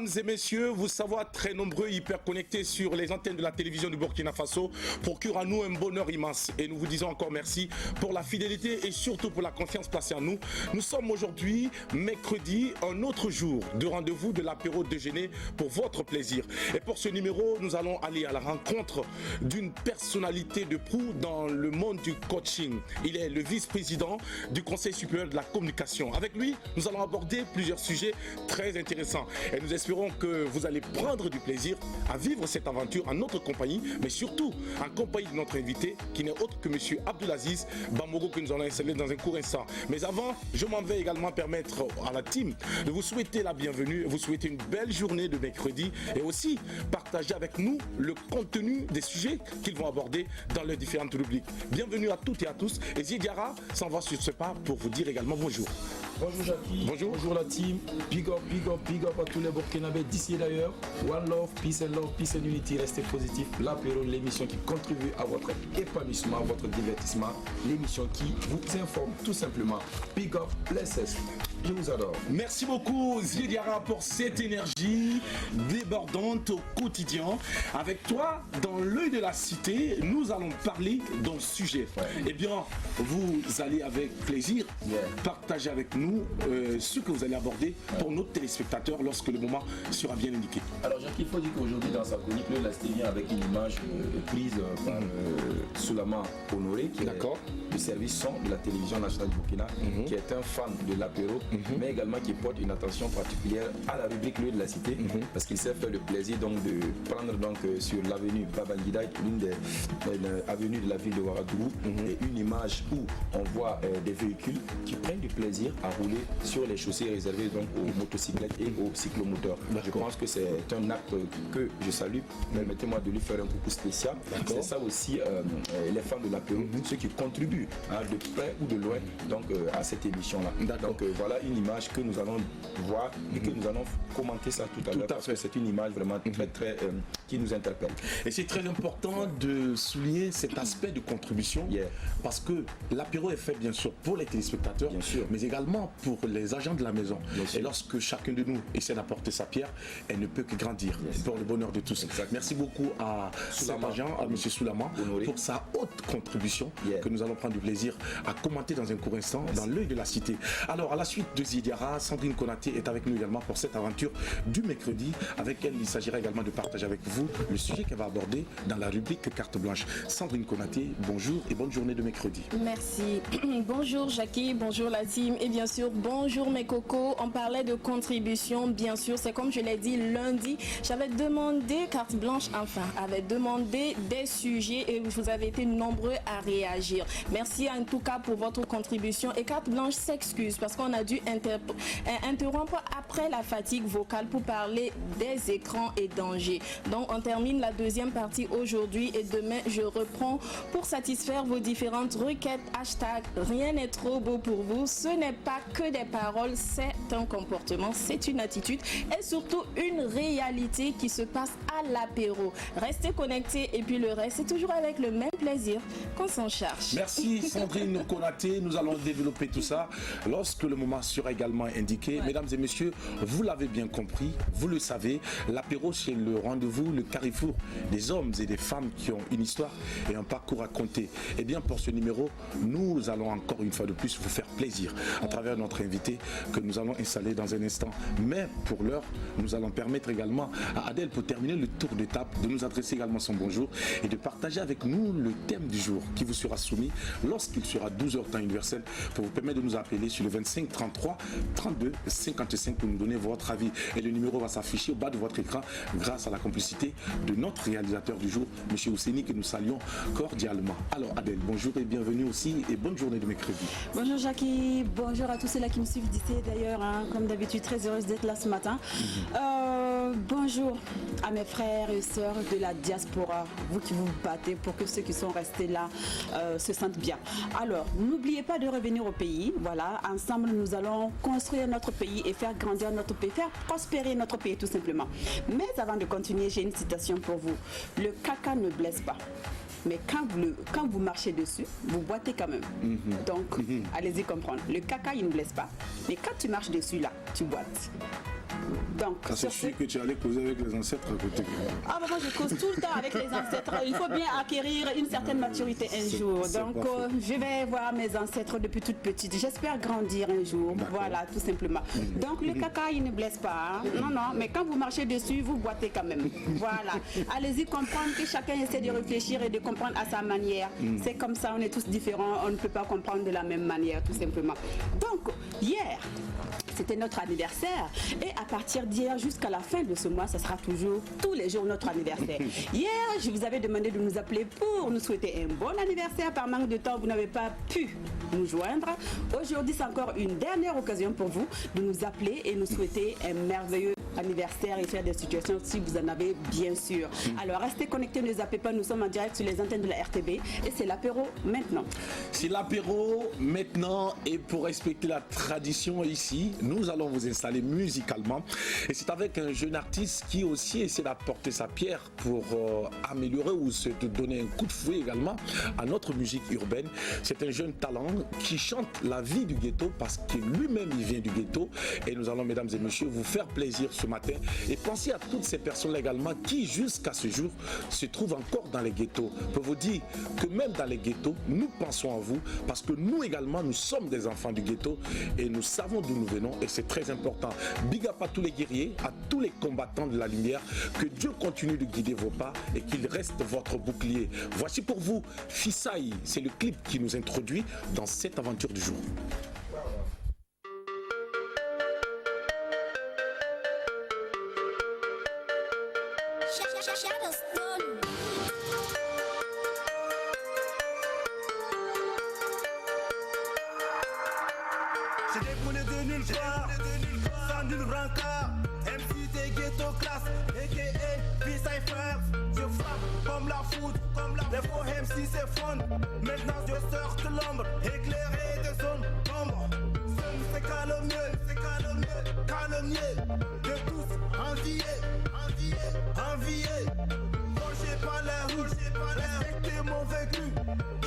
Mesdames et messieurs, vous savoir très nombreux, hyper connectés sur les antennes de la télévision du Burkina Faso, procure à nous un bonheur immense. Et nous vous disons encore merci pour la fidélité et surtout pour la confiance placée en nous. Nous sommes aujourd'hui, mercredi, un autre jour de rendez-vous de l'apéro déjeuner pour votre plaisir. Et pour ce numéro, nous allons aller à la rencontre d'une personnalité de proue dans le monde du coaching. Il est le vice-président du Conseil supérieur de la communication. Avec lui, nous allons aborder plusieurs sujets très intéressants. Et nous espérons que vous allez prendre du plaisir à vivre cette aventure en notre compagnie, mais surtout en compagnie de notre invité, qui n'est autre que M. Abdulaziz Bamoro, que nous allons installer dans un court instant. Mais avant, je m'en vais également permettre à la team de vous souhaiter la bienvenue, vous souhaiter une belle journée de mercredi et aussi partager avec nous le contenu des sujets qu'ils vont aborder dans leurs différentes rubriques. Bienvenue à toutes et à tous. Et Zidiara s'en va sur ce pas pour vous dire également bonjour. Bonjour Jackie, bonjour. Bonjour la team, big up à tous les Burkinabés d'ici et d'ailleurs. One love, peace and unity, restez positifs. L'apéro, l'émission qui contribue à votre épanouissement, à votre divertissement, l'émission qui vous informe tout simplement. Big up, bless. Je vous adore. Merci beaucoup Zidiara pour cette énergie débordante au quotidien. Avec toi, dans l'œil de la cité, nous allons parler d'un sujet. Eh bien, vous allez avec plaisir partager avec nous ce que vous allez aborder pour nos téléspectateurs lorsque le moment sera bien indiqué. Alors Jacques, il faut dire qu'aujourd'hui dans sa chronique, le Lasté vient avec une image prise par Soulama Honoré, qui est le service son de la télévision nationale du Burkina, qui est un fan de l'apéro, mais également qui porte une attention particulière à la rubrique L'œil de la cité, parce qu'il s'est fait le plaisir donc de prendre donc sur l'avenue Babangida, l'une des avenues de la ville de Ouagadougou, et une image où on voit des véhicules qui prennent du plaisir à rouler sur les chaussées réservées donc aux motocyclettes et aux cyclomoteurs. Je pense que c'est un acte que je salue. Permettez-moi de lui faire un coucou spécial. C'est ça aussi les fans de l'apéro, ceux qui contribuent de près ou de loin donc à cette émission là. Donc voilà une image que nous allons voir et que nous allons commenter ça tout à l'heure, parce que c'est une image vraiment très qui nous interpelle. Et c'est très important de souligner cet aspect de contribution, parce que l'apéro est fait bien sûr pour les téléspectateurs, mais également pour les agents de la maison. Et lorsque chacun de nous essaie d'apporter sa pierre, elle ne peut que grandir pour le bonheur de tous. Merci beaucoup à cet agent, à M. Soulama, pour sa haute contribution que nous allons prendre du plaisir à commenter dans un court instant dans l'œil de la cité. Alors à la suite de Zidiara, Sandrine Konaté est avec nous également pour cette aventure du mercredi. Avec elle, il s'agira également de partager avec vous le sujet qu'elle va aborder dans la rubrique Carte Blanche. Sandrine Konaté, bonjour et bonne journée de mercredi. Merci. Bonjour Jackie, bonjour la team et bien sûr bonjour mes cocos. On parlait de contribution, bien sûr, c'est comme je l'ai dit lundi, j'avais demandé carte blanche, enfin, avait demandé des sujets et vous avez été nombreux à réagir. Merci en tout cas pour votre contribution et carte blanche s'excuse parce qu'on a dû interrompre après la fatigue vocale pour parler des écrans et dangers. Donc on termine la deuxième partie aujourd'hui et demain je reprends pour satisfaire vos différentes requêtes. Hashtag rien n'est trop beau pour vous. Ce n'est pas que des paroles, c'est un comportement, c'est une attitude et surtout une réalité qui se passe à l'apéro. Restez connectés et puis le reste c'est toujours avec le même plaisir qu'on s'en charge. Merci Sandrine Konaté, nous allons développer tout ça lorsque le moment sera également indiqué. Mesdames et messieurs, vous l'avez bien compris, vous le savez, l'apéro c'est le rendez-vous, le carrefour des hommes et des femmes qui ont une histoire et un parcours à compter. Et bien pour ce numéro, nous allons encore une fois de plus vous faire plaisir à travers notre invité que nous allons installer dans un instant. Mais pour l'heure, nous allons permettre également à Adèle, pour terminer le tour de table, de nous adresser également son bonjour et de partager avec nous le thème du jour qui vous sera soumis lorsqu'il sera 12h temps universel, pour vous permettre de nous appeler sur le 25 33 32 55 pour nous donner votre avis. Et le numéro va s'afficher au bas de votre écran grâce à la complicité de notre réalisateur du jour, M. Ousseni, que nous saluons cordialement. Alors Adèle, bonjour et bienvenue aussi et bonne journée de mercredi. Bonjour Jackie, bonjour à tous ceux-là qui me suivent d'ici d'ailleurs, comme d'habitude, très heureuse d'être là ce matin. Bonjour à mes frères et sœurs de la diaspora, vous qui vous battez pour que ceux qui sont restés là se sentent bien. Alors, n'oubliez pas de revenir au pays. Voilà, ensemble, nous allons construire notre pays et faire grandir notre pays, faire prospérer notre pays tout simplement. Mais avant de continuer, j'ai une citation pour vous. Le caca ne blesse pas. Mais quand vous marchez dessus, vous boitez quand même. Donc, allez-y comprendre. Le caca, il ne blesse pas. Mais quand tu marches dessus, là, tu boites. Donc, c'est sûr que tu allais causer avec les ancêtres à côté. Ah, bah, moi je cause tout le temps avec les ancêtres. Il faut bien acquérir une certaine maturité un jour. Donc, je vais voir mes ancêtres depuis toute petite. J'espère grandir un jour. Voilà, tout simplement. Donc, le caca, il ne blesse pas. Hein. Non, non, mais quand vous marchez dessus, vous boitez quand même. Voilà. Allez-y comprendre que chacun essaie de réfléchir et de comprendre à sa manière. C'est comme ça, on est tous différents. On ne peut pas comprendre de la même manière, tout simplement. Donc, hier, c'était notre anniversaire et à partir d'hier jusqu'à la fin de ce mois, ça sera toujours tous les jours notre anniversaire. Hier, je vous avais demandé de nous appeler pour nous souhaiter un bon anniversaire. Par manque de temps, vous n'avez pas pu nous joindre. Aujourd'hui, c'est encore une dernière occasion pour vous de nous appeler et nous souhaiter un merveilleux anniversaire et faire des situations si vous en avez, bien sûr. Alors, restez connectés, ne zappez pas. Nous sommes en direct sur les antennes de la RTB et c'est l'apéro maintenant. C'est l'apéro maintenant et pour respecter la tradition ici, nous allons vous installer musicalement et c'est avec un jeune artiste qui aussi essaie d'apporter sa pierre pour améliorer ou se donner un coup de fouet également à notre musique urbaine. C'est un jeune talent qui chante la vie du ghetto parce que lui-même il vient du ghetto et nous allons, mesdames et messieurs, vous faire plaisir ce matin et pensez à toutes ces personnes également qui jusqu'à ce jour se trouvent encore dans les ghettos. Pour vous dire que même dans les ghettos, nous pensons à vous parce que nous également, nous sommes des enfants du ghetto et nous savons d'où nous venons et c'est très important. Big up à tous les guerriers, à tous les combattants de la lumière, que Dieu continue de guider vos pas et qu'il reste votre bouclier. Voici pour vous Fisaï, c'est le clip qui nous introduit dans cette aventure du jour. J'ai découlé de nulle part, sans nul rancard. MC des ghetto class, a.k.a. P-Cypher. Je frappe comme la foudre, les faux MC s'effondrent. Maintenant je sors de l'ombre, éclairé des zones d'ombre. C'est calomnier, de tous enviés. Congé par les routes, respectez mon vécu.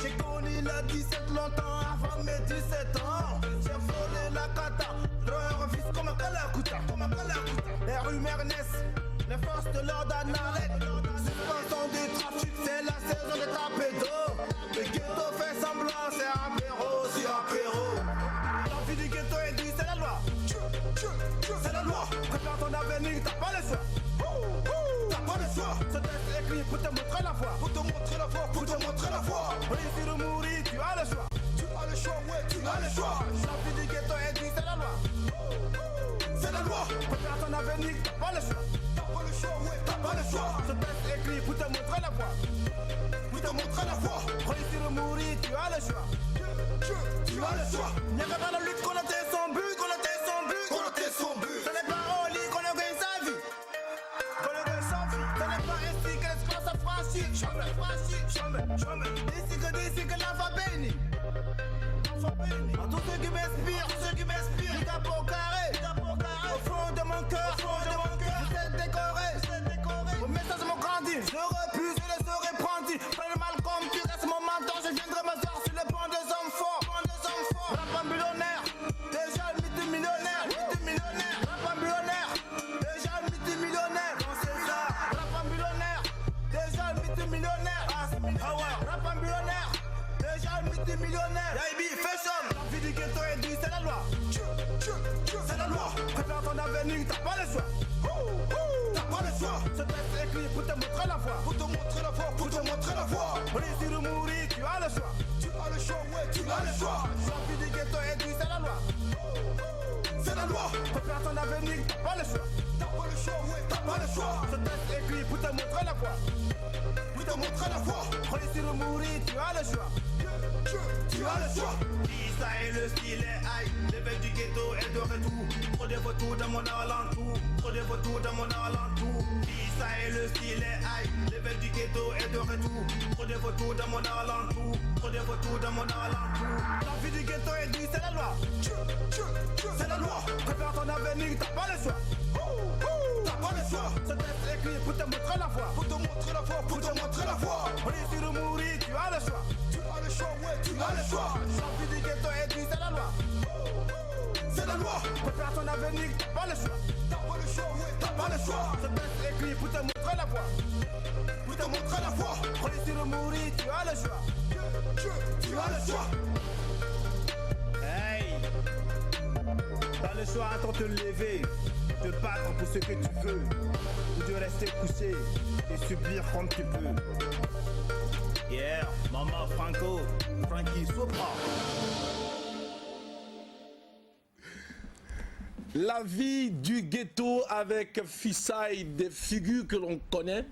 J'ai connu la 17 longtemps avant mes 17 ans. J'ai volé la kata, leur fils comme un Kalakuta. Les rumeurs naissent, les forces de l'ordre en arrêt. Suspension du trafic, c'est la saison des tapédos. Le ghetto fait semblant, c'est apéro, c'est apéro. La vie du ghetto est due, c'est la loi. C'est la loi. Prépare ton avenir, t'as pas le choix. T'as pas le choix. Ce texte est écrit pour te montrer la voie. Pour te montrer la voie. Réussir ou mourir, tu as le choix. Ouais, tu as le choix. La vie du ghetto est due, c'est la loi. C'est la loi. Prépare ton avenir, t'as pas le choix. T'as pas le choix. Ce texte est écrit pour te montrer la voie. Réussir ou mourir, tu as le choix. Tu as le choix. Y'a que dans la lutte qu'on atteint son but. C'est les paroles qu'on a gagné sa vie. Ce n'est pas ainsi que l'espace a franchi. Jamais. D'ici que l'enfant béni. À tous ceux qui m'inspirent, du cap au carré. Au fond de mon cœur, je sais décorer. Vos messages m'ont grandi, je refuse, je les aurais brandis. Fais le mal comme tu restes mon mentor, je viendrai m'asseoir sur les bancs des hommes forts. Rap millionnaire, déjà multimillionnaire. Rap millionnaire, déjà multimillionnaire. C'est ça. Rap millionnaire, déjà multimillionnaire. Rap millionnaire, déjà multimillionnaire. Yabi, fashion. La vie du ghetto est due, c'est la loi. C'est la loi. Prépare ton avenir, t'as pas le choix. Ce texte est écrit pour te montrer la voie. Réussir ou mourir, tu as le choix. Ouais, tu as le choix. La vie du ghetto est due, c'est la loi. Prépare ton avenir, t'as pas le choix. Ce texte est écrit pour te montrer la voie. Réussir ou mourir, tu as le choix. Ça est le style est high, l'éveil du ghetto est de retour. Trop de vautours dans mon alentour. Ça est le style est high, l'éveil du ghetto est de retour. Trop de vautours dans mon alentour. La vie du ghetto est due, c'est la loi. Prépare ton avenir, t'as pas le choix. Ce texte est écrit pour te montrer la voie. Réussir ou mourir, tu as le choix. Ouais, tu as le choix. La vie du ghetto est due, c'est la loi. Prépare ton avenir, t'as pas le choix. t'as pas le choix. Ce texte écrit pour te montrer la voie. Pour te montrer la voie. Réussir ou mourir, tu as le choix. Tu as le choix. Hey, t'as le choix entre te lever, te battre pour ce que tu veux, ou de rester couché et subir comme tu peux. Yeah, Maman Franco, Frankie Sopra. La vie du ghetto avec Fissai, des figures que l'on connaît.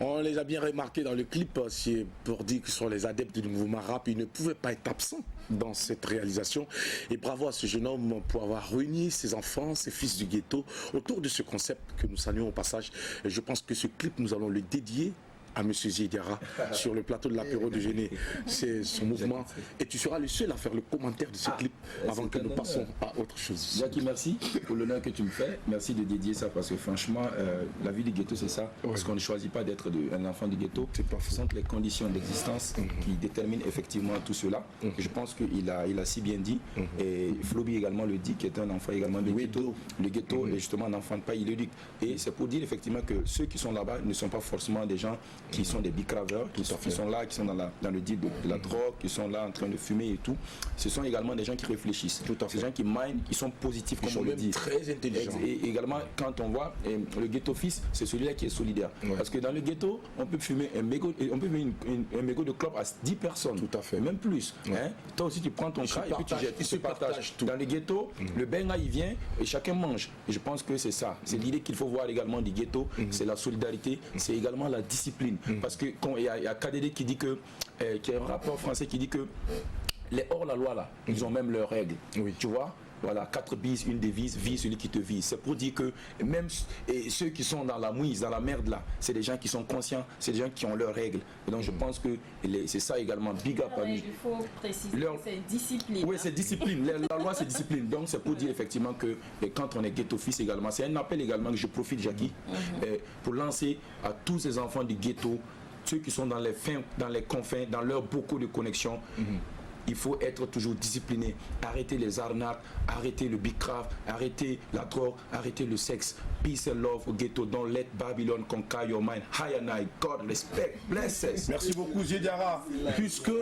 On les a bien remarqués dans le clip, c'est pour dire que ce sont les adeptes du mouvement rap, ils ne pouvaient pas être absents dans cette réalisation. Et bravo à ce jeune homme pour avoir réuni ses enfants, ses fils du ghetto, autour de ce concept que nous saluons au passage. Et je pense que ce clip, nous allons le dédier à M. Ziedara sur le plateau de l'apéro déjeuner. C'est son mouvement. Et tu seras le seul à faire le commentaire de ce clip avant que nous passions à autre chose. Jackie, merci pour l'honneur que tu me fais. Merci de dédier ça parce que franchement, la vie du ghetto, c'est ça. Parce qu'on ne choisit pas d'être un enfant du ghetto. Ce sont les conditions d'existence qui déterminent effectivement tout cela. Et je pense qu'il a si bien dit. Et Floby également le dit, qui est un enfant également du ghetto. Le ghetto est justement un enfant de paille, il le dit. Et c'est pour dire effectivement que ceux qui sont là-bas ne sont pas forcément des gens qui sont des bicraveurs, qui sont là, qui sont dans le deal de la drogue, qui sont là en train de fumer et tout. Ce sont également des gens qui réfléchissent. Ces gens qui minent, qui sont positifs, comme on le dit. Très intelligents. Et également, quand on voit le ghetto fils, c'est celui-là qui est solidaire. Parce que dans le ghetto, on peut fumer un mégot de clope à 10 personnes. Tout à fait. Même plus. Hein? Toi aussi, tu prends ton cas et puis tu jettes. Ils se partagent tout. Dans le ghetto, le benga, il vient et chacun mange. Et je pense que c'est ça. C'est l'idée qu'il faut voir également du ghetto. C'est la solidarité, c'est également la discipline. Parce que quand il y a KDD qui dit que, qui est un rappeur français qui dit que les hors-la-loi là, ils ont même leurs règles. Oui. Tu vois? Voilà, 4 bises, une devise, vise celui qui te vise. C'est pour dire que même ceux qui sont dans la mouise, dans la merde là, c'est des gens qui sont conscients, c'est des gens qui ont leurs règles. Et donc je pense que c'est ça également, big up à nous. Il faut préciser que c'est discipline. Oui, c'est discipline. La loi, c'est discipline. Donc c'est pour dire effectivement que quand on est ghetto fils également, c'est un appel également que je profite, Jackie, pour lancer à tous ces enfants du ghetto, ceux qui sont dans les confins, dans leurs bocaux de connexion. Il faut être toujours discipliné, arrêter les arnaques, arrêter le bicrave, arrêter la drogue, arrêter le sexe. Peace and love au ghetto, don't let Babylon conquer your mind. High and high, God respect, blesses. Merci beaucoup Ziedara, puisque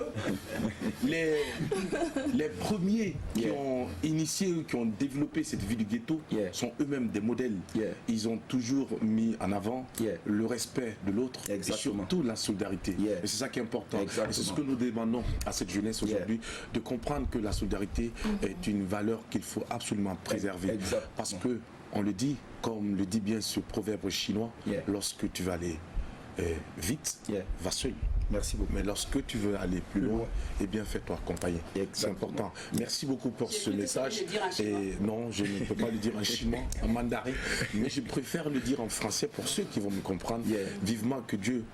les premiers qui ont initié, qui ont développé cette vie du ghetto sont eux-mêmes des modèles. Ils ont toujours mis en avant le respect de l'autre et surtout la solidarité. Et c'est ça qui est important. Et c'est ce que nous demandons à cette jeunesse aujourd'hui, de comprendre que la solidarité est une valeur qu'il faut absolument préserver. Parce que, on le dit, comme le dit bien ce proverbe chinois, lorsque tu vas aller vite, va seul. Merci beaucoup. Mais lorsque tu veux aller plus loin, eh bien fais-toi accompagner. C'est important. Merci beaucoup pour ce message. Et non, je ne peux pas le dire en chinois, en mandarin, mais je préfère le dire en français pour ceux qui vont me comprendre. Vivement que Dieu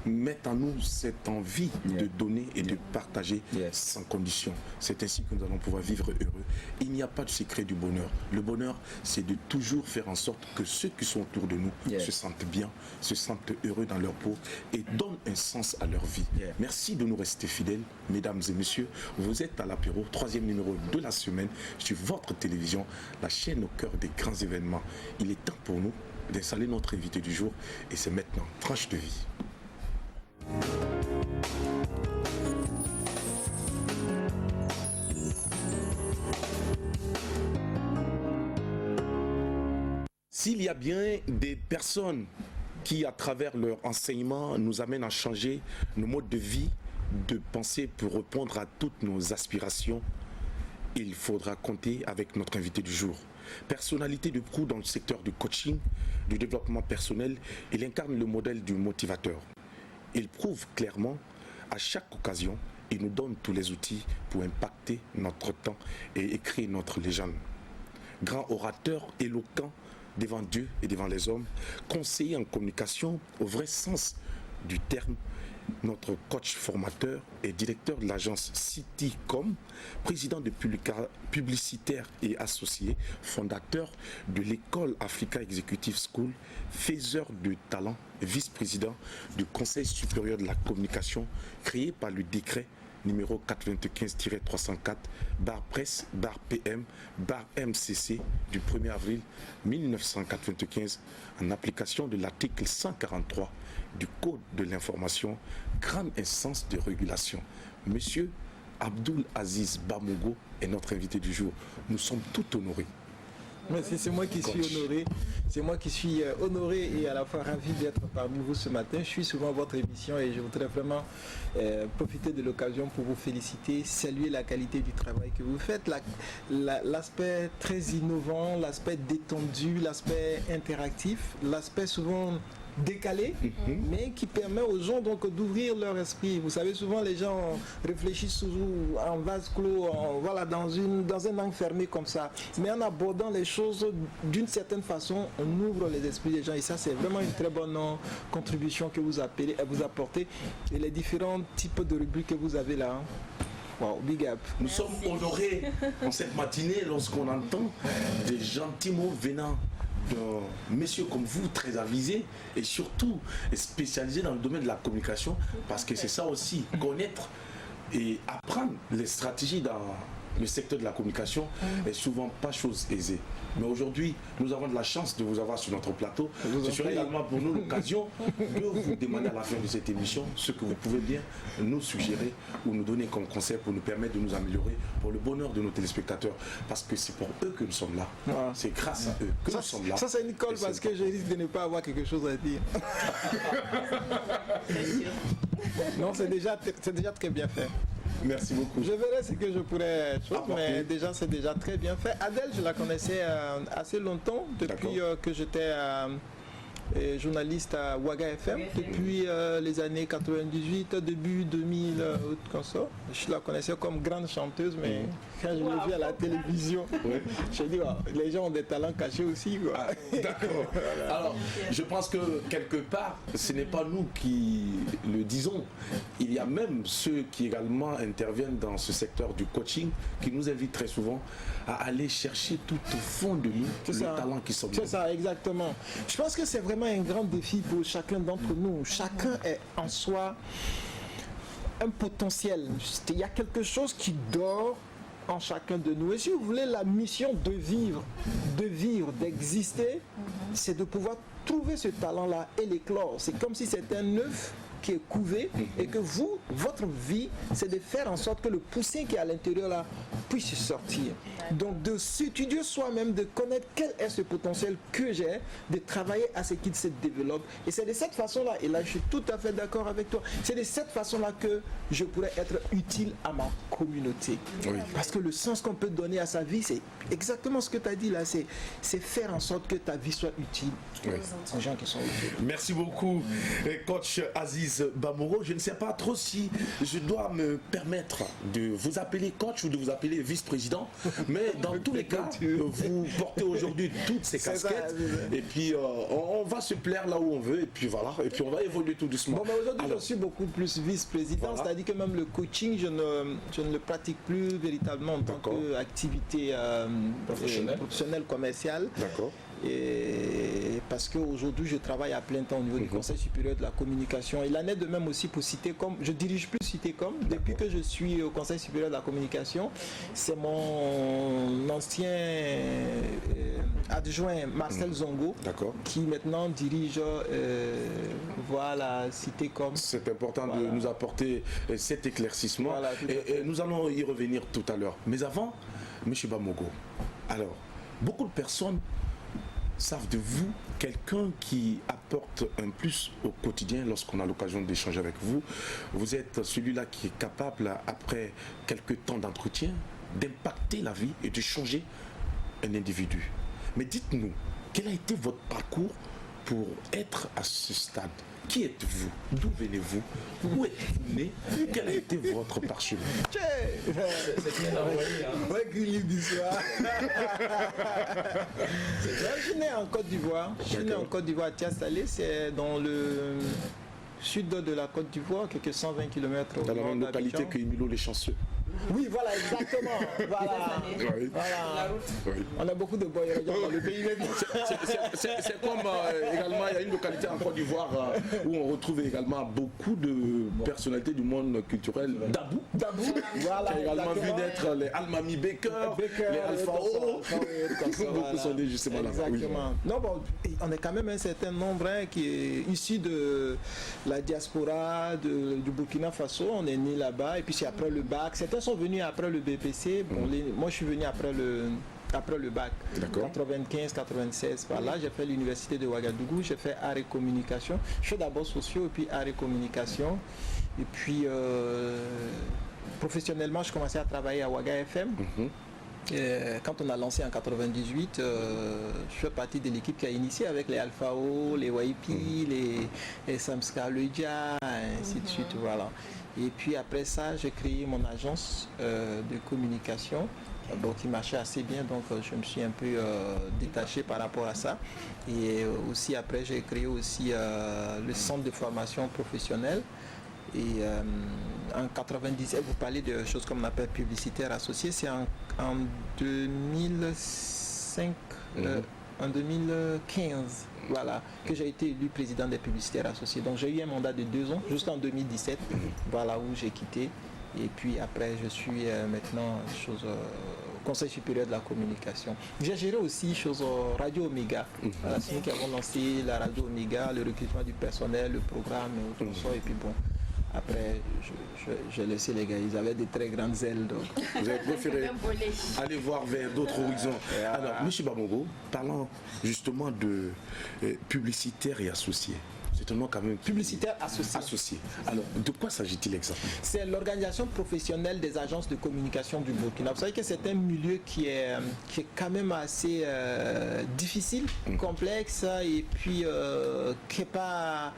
mette en nous cette envie de donner et de partager sans condition. C'est ainsi que nous allons pouvoir vivre heureux. Il n'y a pas de secret du bonheur. Le bonheur, c'est de toujours faire en sorte que ceux qui sont autour de nous se sentent bien, se sentent heureux dans leur peau et donnent un sens à leur vie. Merci de nous rester fidèles, mesdames et messieurs. Vous êtes à l'apéro, 3e numéro de la semaine sur votre télévision, la chaîne au cœur des grands événements. Il est temps pour nous d'installer notre invité du jour et c'est maintenant Tranche de vie. S'il y a bien des personnes qui, à travers leur enseignement, nous amènent à changer nos modes de vie, de pensée pour répondre à toutes nos aspirations, il faudra compter avec notre invité du jour. Personnalité de proue dans le secteur du coaching, du développement personnel, il incarne le modèle du motivateur. Il prouve clairement, à chaque occasion, il nous donne tous les outils pour impacter notre temps et écrire notre légende. Grand orateur, éloquent, devant Dieu et devant les hommes, conseiller en communication au vrai sens du terme, notre coach formateur et directeur de l'agence Citycom, président de publicitaire et associé, fondateur de l'école Africa Executive School, faiseur de talent, vice-président du Conseil supérieur de la communication créé par le décret numéro 425-304, barre presse, barre PM, barre MCC du 1er avril 1995, en application de l'article 143 du Code de l'information, grande instance de régulation. Monsieur Abdoul Aziz Bamogo est notre invité du jour. Nous sommes tout honorés. Merci, c'est moi qui suis honoré. C'est moi qui suis honoré et à la fois ravi d'être parmi vous ce matin. Je suis souvent à votre émission et je voudrais vraiment profiter de l'occasion pour vous féliciter, saluer la qualité du travail que vous faites, l'aspect très innovant, l'aspect détendu, l'aspect interactif, l'aspect souvent décalé, mais qui permet aux gens donc d'ouvrir leur esprit. Vous savez, souvent les gens réfléchissent toujours en vase clos, dans un angle fermé comme ça. Mais en abordant les choses d'une certaine façon, on ouvre les esprits des gens et ça c'est vraiment une très bonne contribution que vous apportez et les différents types de rubriques que vous avez là. Wow, big up. Nous sommes honorés en cette matinée lorsqu'on entend des gentils mots venant de messieurs comme vous, très avisés et surtout spécialisés dans le domaine de la communication, parce que c'est ça aussi, connaître et apprendre les stratégies dans le secteur de la communication est souvent pas chose aisée. Mais aujourd'hui, nous avons de la chance de vous avoir sur notre plateau. Ce serait également pour nous l'occasion de vous demander à la fin de cette émission ce que vous pouvez bien nous suggérer ou nous donner comme conseil pour nous permettre de nous améliorer pour le bonheur de nos téléspectateurs. Parce que c'est pour eux que nous sommes là. Ah. C'est grâce à eux que nous sommes là. Ça, c'est une colle parce que je risque de ne pas avoir quelque chose à dire. Non, c'est déjà très bien fait. Merci beaucoup. Je verrai ce que je pourrais faire, mais déjà c'est déjà très bien fait. Adèle, je la connaissais assez longtemps, depuis que j'étais journaliste à Ouaga FM, depuis les années 98, début 2000, comme ça. Je la connaissais comme grande chanteuse, mais quand je l'ai vue à la télévision, j'ai dit, les gens ont des talents cachés aussi. D'accord. Alors, je pense que quelque part, ce n'est pas nous qui le disons. Il y a même ceux qui également interviennent dans ce secteur du coaching, qui nous invitent très souvent à aller chercher tout au fond de nous le talent qui sommes. C'est ça, exactement. Je pense que c'est vraiment un grand défi pour chacun d'entre nous. Chacun est en soi un potentiel. Il y a quelque chose qui dort en chacun de nous. Et si vous voulez, la mission de vivre, d'exister, c'est de pouvoir trouver ce talent-là et l'éclore. C'est comme si c'était un œuf qui est couvé et que vous, votre vie, c'est de faire en sorte que le poussin qui est à l'intérieur là puisse sortir. Donc de s'étudier soi-même, de connaître quel est ce potentiel que j'ai, de travailler à ce qu'il se développe. Et c'est de cette façon-là, et là je suis tout à fait d'accord avec toi, c'est de cette façon-là que je pourrais être utile à ma communauté. Oui. Parce que le sens qu'on peut donner à sa vie, c'est exactement ce que tu as dit là, c'est faire en sorte que ta vie soit utile aux gens qui sont utiles. Merci beaucoup, coach Aziz Bamogo. Je ne sais pas trop si je dois me permettre de vous appeler coach ou de vous appeler vice-président, mais dans tous les cas, vous portez aujourd'hui toutes ces casquettes et puis on va se plaire là où on veut et puis voilà, et puis on va évoluer tout doucement. Bon, aujourd'hui je suis beaucoup plus vice-président, c'est-à-dire que même le coaching, je ne le pratique plus véritablement en tant qu'activité professionnelle, commerciale. D'accord. Et parce qu'aujourd'hui je travaille à plein temps au niveau du Conseil supérieur de la communication. Il en est de même aussi pour Citécom. Je dirige plus Citécom. Depuis que je suis au Conseil supérieur de la communication, c'est mon ancien adjoint Marcel Zongo qui maintenant dirige Citécom. C'est important de nous apporter cet éclaircissement et nous allons y revenir tout à l'heure. Mais avant, M. Bamogo, alors, beaucoup de personnes savent de vous quelqu'un qui apporte un plus au quotidien lorsqu'on a l'occasion d'échanger avec vous. Vous êtes celui-là qui est capable, après quelques temps d'entretien, d'impacter la vie et de changer un individu. Mais dites-nous, quel a été votre parcours pour être à ce stade? Qui êtes-vous? D'où venez-vous? Où êtes-vous né? Quel a été votre parcours? Je suis né en Côte d'Ivoire. Je suis né en Côte d'Ivoire à Tiasalé, c'est dans le sud de la Côte d'Ivoire, quelques 120 km. Dans la même localité que Emilio les Chanceux. Oui, voilà, exactement. Voilà. Oui. Voilà. Oui. On a beaucoup de boys dans le pays. C'est comme également, il y a une localité en Côte d'Ivoire où on retrouve également beaucoup de personnalités du monde culturel. Dabou. Voilà. Qui a également vu exactement. naître les Almami Baker, les Alpha O. Beaucoup sont nés justement là-bas. Oui. Exactement. Non, bon, on est quand même un certain nombre qui est issu de la diaspora du Burkina Faso. On est né là-bas et puis c'est après le bac. Certains sont venus après le BPC. Bon, moi, je suis venu après le bac, 95-96, par là, j'ai fait l'université de Ouagadougou, j'ai fait art et communication. Je fais d'abord sociaux et puis art et communication. Et puis, professionnellement, je commençais à travailler à Ouaga FM. Quand on a lancé en 98, je fais partie de l'équipe qui a initié avec les Alpha O, les Waipi, les Samska Leja, ainsi de suite, voilà. Et puis après ça, j'ai créé mon agence de communication, donc qui marchait assez bien, donc je me suis un peu détaché par rapport à ça. Et aussi après, j'ai créé aussi le centre de formation professionnelle. Et en 97, vous parlez de choses comme on appelle publicitaire associé, c'est en 2005, en 2015, voilà, que j'ai été élu président des publicitaires associés. Donc j'ai eu un mandat de 2 ans, jusqu'en 2017, voilà où j'ai quitté. Et puis après, je suis maintenant au Conseil supérieur de la communication. J'ai géré aussi Radio Omega. Voilà, c'est nous qui avons lancé la Radio Omega, le recrutement du personnel, le programme et tout ça. Et puis bon, après, j'ai laissé les gars, ils avaient des très grandes ailes. Donc. Vous avez préféré aller voir vers d'autres horizons. Alors, M. Bamogo, parlant justement de publicitaire et associé. C'est un nom quand même publicitaire associé. Alors, de quoi s'agit-il exactement? C'est l'organisation professionnelle des agences de communication du Burkina. Vous savez que c'est un milieu qui est quand même assez difficile, complexe et puis qui n'est pas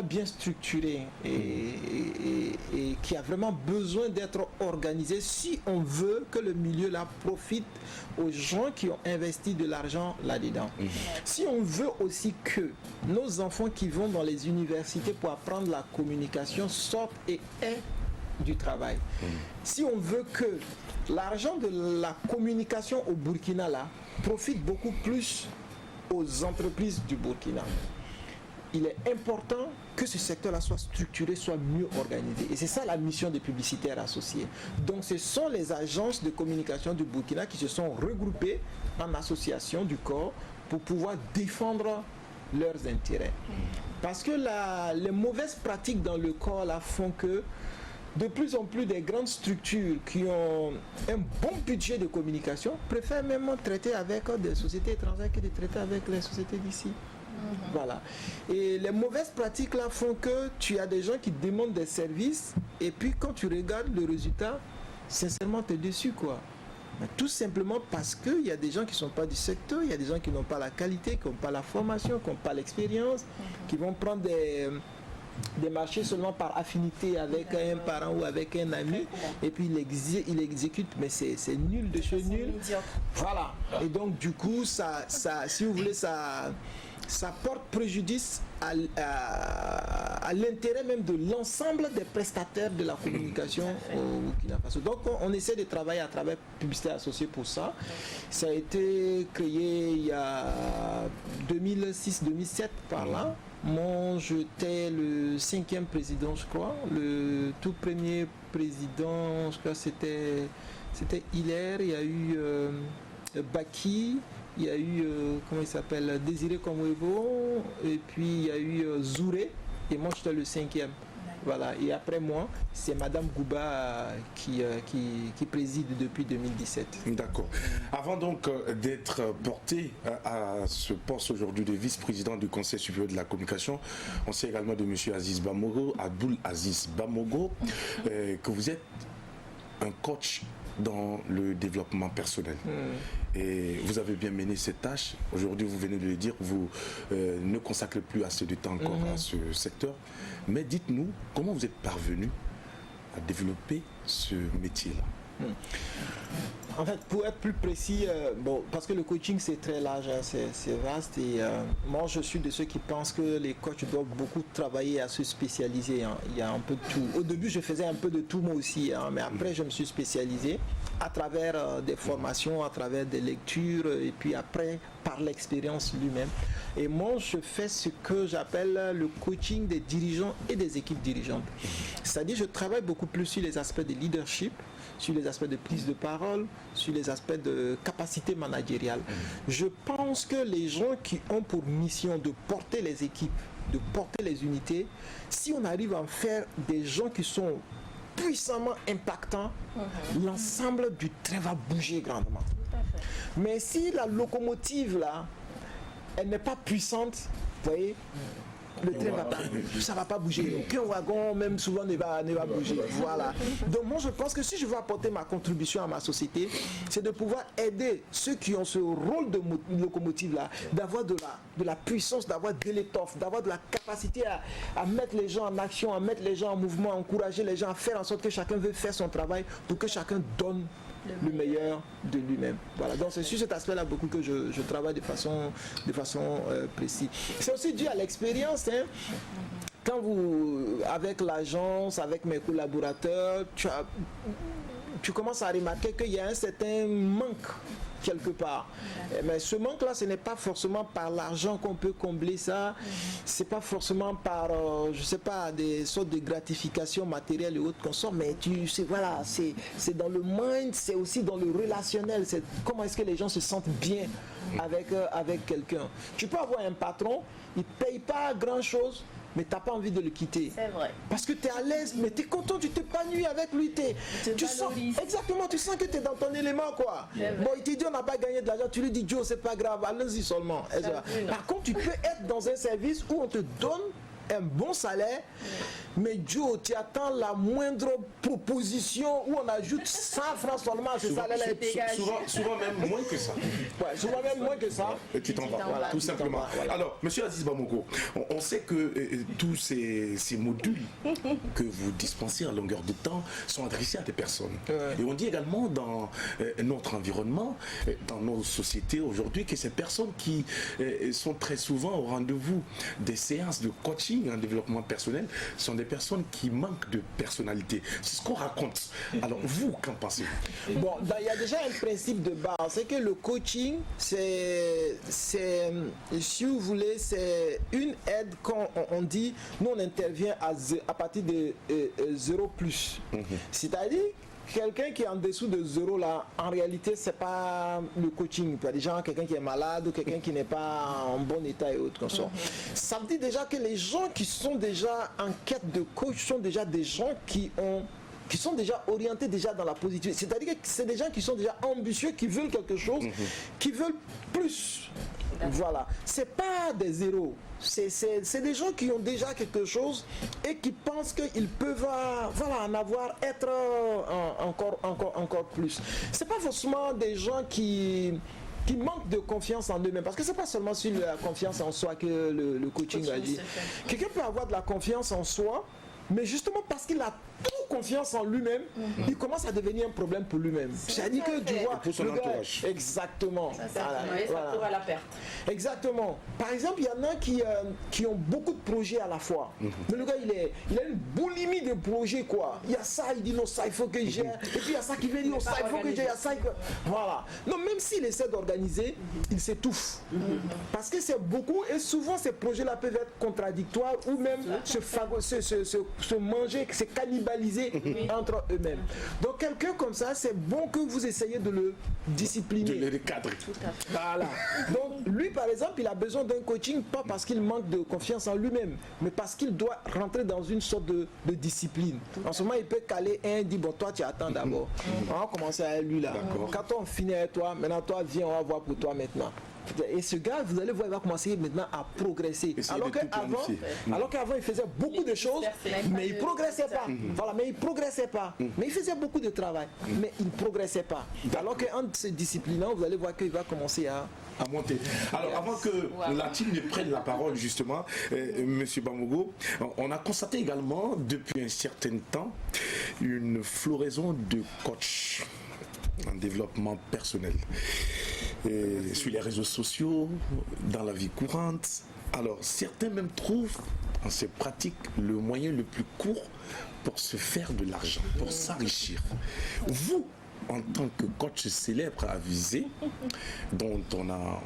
bien structuré et qui a vraiment besoin d'être organisé si on veut que le milieu là profite aux gens qui ont investi de l'argent là-dedans. Si on veut aussi que nos enfants qui vont dans les universités pour apprendre la communication sortent et aient du travail. Si on veut que l'argent de la communication au Burkina là profite beaucoup plus aux entreprises du Burkina, il est important que ce secteur-là soit structuré, soit mieux organisé. Et c'est ça la mission des publicitaires associés. Donc ce sont les agences de communication du Burkina qui se sont regroupées en association du corps pour pouvoir défendre leurs intérêts. Parce que les mauvaises pratiques dans le corps là font que de plus en plus des grandes structures qui ont un bon budget de communication préfèrent même traiter avec des sociétés étrangères que de traiter avec les sociétés d'ici. Voilà. Et les mauvaises pratiques là font que tu as des gens qui demandent des services et puis quand tu regardes le résultat, sincèrement tu es déçu quoi. Mais tout simplement parce qu'il y a des gens qui ne sont pas du secteur, il y a des gens qui n'ont pas la qualité, qui n'ont pas la formation, qui n'ont pas l'expérience, qui vont prendre des marchés seulement par affinité avec un parent ou avec un ami et puis il exécute, mais c'est nul de chez nul. Voilà. Et donc du coup, ça si vous voulez, ça porte préjudice à l'intérêt même de l'ensemble des prestataires de la communication au Burkina Faso. Donc on essaie de travailler à travers Publicité Associée pour ça. Ça a été créé il y a 2006-2007 par là. Moi j'étais le 5e président je crois. Le tout premier président je crois c'était Hilaire, il y a eu Baki, il y a eu, comment il s'appelle, Désiré Komwevo, et puis il y a eu Zouré, et moi j'étais le 5e. Voilà, et après moi, c'est Madame Gouba qui préside depuis 2017. D'accord. Avant donc d'être porté à ce poste aujourd'hui de vice-président du Conseil supérieur de la communication, on sait également de M. Aziz Bamogo, Abdoul Aziz Bamogo, que vous êtes un coach dans le développement personnel. Et vous avez bien mené cette tâche. Aujourd'hui, vous venez de le dire, vous ne consacrez plus assez de temps encore à ce secteur. Mais dites-nous, comment vous êtes parvenu à développer ce métier-là? En fait, pour être plus précis, parce que le coaching c'est très large, hein, c'est vaste et moi je suis de ceux qui pensent que les coachs doivent beaucoup travailler à se spécialiser. Hein. Il y a un peu de tout. Au début, je faisais un peu de tout moi aussi, hein, mais après je me suis spécialisé à travers des formations, à travers des lectures et puis après par l'expérience lui-même. Et moi, je fais ce que j'appelle le coaching des dirigeants et des équipes dirigeantes. C'est-à-dire, je travaille beaucoup plus sur les aspects de leadership, sur les aspects de prise de parole, sur les aspects de capacité managériale. Je pense que les gens qui ont pour mission de porter les équipes, de porter les unités, si on arrive à en faire des gens qui sont puissamment impactants, l'ensemble du train va bouger grandement. Mais si la locomotive là, elle n'est pas puissante, vous voyez, le train ça va pas bouger. Aucun wagon, même souvent, ne va bouger. Voilà. Donc moi, je pense que si je veux apporter ma contribution à ma société, c'est de pouvoir aider ceux qui ont ce rôle de locomotive-là, d'avoir de la puissance, d'avoir de l'étoffe, d'avoir de la capacité à mettre les gens en action, à mettre les gens en mouvement, à encourager les gens à faire en sorte que chacun veut faire son travail pour que chacun donne le meilleur de lui-même. Voilà, donc c'est sur cet aspect-là beaucoup que je travaille de façon précise. C'est aussi dû à l'expérience. Hein. Quand vous, avec l'agence, avec mes collaborateurs, tu commences à remarquer qu'il y a un certain manque quelque part. Mais ce manque-là, ce n'est pas forcément par l'argent qu'on peut combler ça. C'est pas forcément par, je sais pas, des sortes de gratifications matérielles et autres qu'on sort. Mais tu sais, voilà, c'est dans le mind, c'est aussi dans le relationnel. C'est comment est-ce que les gens se sentent bien avec quelqu'un. Tu peux avoir un patron, il paye pas grand-chose, mais tu n'as pas envie de le quitter. C'est vrai. Parce que tu es à l'aise, mais tu es content, tu t'épanouis avec lui. Tu sens, exactement, tu sens que tu es dans ton élément, quoi. Bon, il te dit on n'a pas gagné de l'argent, tu lui dis Joe, c'est pas grave, allons-y seulement. Par contre, tu peux être dans un service où on te donne un bon salaire, mais Joe, tu attends la moindre proposition où on ajoute 100 francs seulement à ce salaire-là. Souvent même moins que ça. Ouais, souvent même moins que ça. Et tu t'en vas, voilà, tout simplement. Voilà. Alors, monsieur Aziz Bamoko, on sait que tous ces modules que vous dispensez à longueur de temps sont adressés à des personnes. Et on dit également dans notre environnement, dans nos sociétés aujourd'hui, que ces personnes qui sont très souvent au rendez-vous des séances de coaching en développement personnel sont des personnes qui manquent de personnalité. C'est ce qu'on raconte. Alors vous, qu'en pensez-vous? Bon, il y a déjà un principe de base, c'est que le coaching, c'est si vous voulez, c'est une aide quand on dit, nous on intervient à partir de 0 plus. C'est-à-dire, quelqu'un qui est en dessous de 0 là, en réalité, c'est pas le coaching. Il y a des gens, quelqu'un qui est malade ou quelqu'un qui n'est pas en bon état et autres comme ça. Ça veut dire déjà que les gens qui sont déjà en quête de coach sont déjà des gens qui sont déjà orientés déjà dans la positivité. C'est-à-dire que c'est des gens qui sont déjà ambitieux, qui veulent quelque chose, qui veulent plus. Voilà. C'est pas des zéros. C'est des gens qui ont déjà quelque chose et qui pensent qu'ils peuvent en avoir, être encore plus. C'est pas forcément des gens qui manquent de confiance en eux-mêmes. Parce que c'est pas seulement sur la confiance en soi que le coaching agit. Quelqu'un peut avoir de la confiance en soi, mais justement parce qu'il a trop confiance en lui-même, il commence à devenir un problème pour lui-même. C'est-à-dire que tu vois, pour son entourage. Exactement. Ça court à la perte. Exactement. Par exemple, il y en a qui ont beaucoup de projets à la fois. Mais le gars, il a une boulimie de projets, quoi. Il y a ça, il dit non, ça, il faut que j'ai. Et puis il y a ça qui vient dire non, ça, il faut que j'ai. Il y a ça. Voilà. Non, même s'il essaie d'organiser, il s'étouffe. Parce que c'est beaucoup, et souvent ces projets-là peuvent être contradictoires ou même se manger, se cannibaliser entre eux-mêmes. Donc quelqu'un comme ça, c'est bon que vous essayez de le discipliner. De le cadrer. Voilà. Donc lui, par exemple, il a besoin d'un coaching, pas parce qu'il manque de confiance en lui-même, mais parce qu'il doit rentrer dans une sorte de discipline. En ce moment, il peut caler un, dit bon, toi tu attends d'abord. On va commencer avec lui là. Quand on finit avec toi, maintenant toi viens, on va voir pour toi maintenant. Et ce gars, vous allez voir, il va commencer maintenant à progresser. Alors qu'avant, il faisait beaucoup de choses, mais il ne progressait pas. Voilà, mais il ne progressait pas. Mais il faisait beaucoup de travail, mais il ne progressait pas. Alors qu'en se disciplinant, vous allez voir qu'il va commencer à À monter. Alors, avant que la team ne prenne la parole, justement, Monsieur Bamogo, on a constaté également, depuis un certain temps, une floraison de coachs en développement personnel. Et sur les réseaux sociaux, dans la vie courante. Alors, certains même trouvent en ces pratiques le moyen le plus court pour se faire de l'argent, pour s'enrichir. Vous, en tant que coach célèbre avisé, dont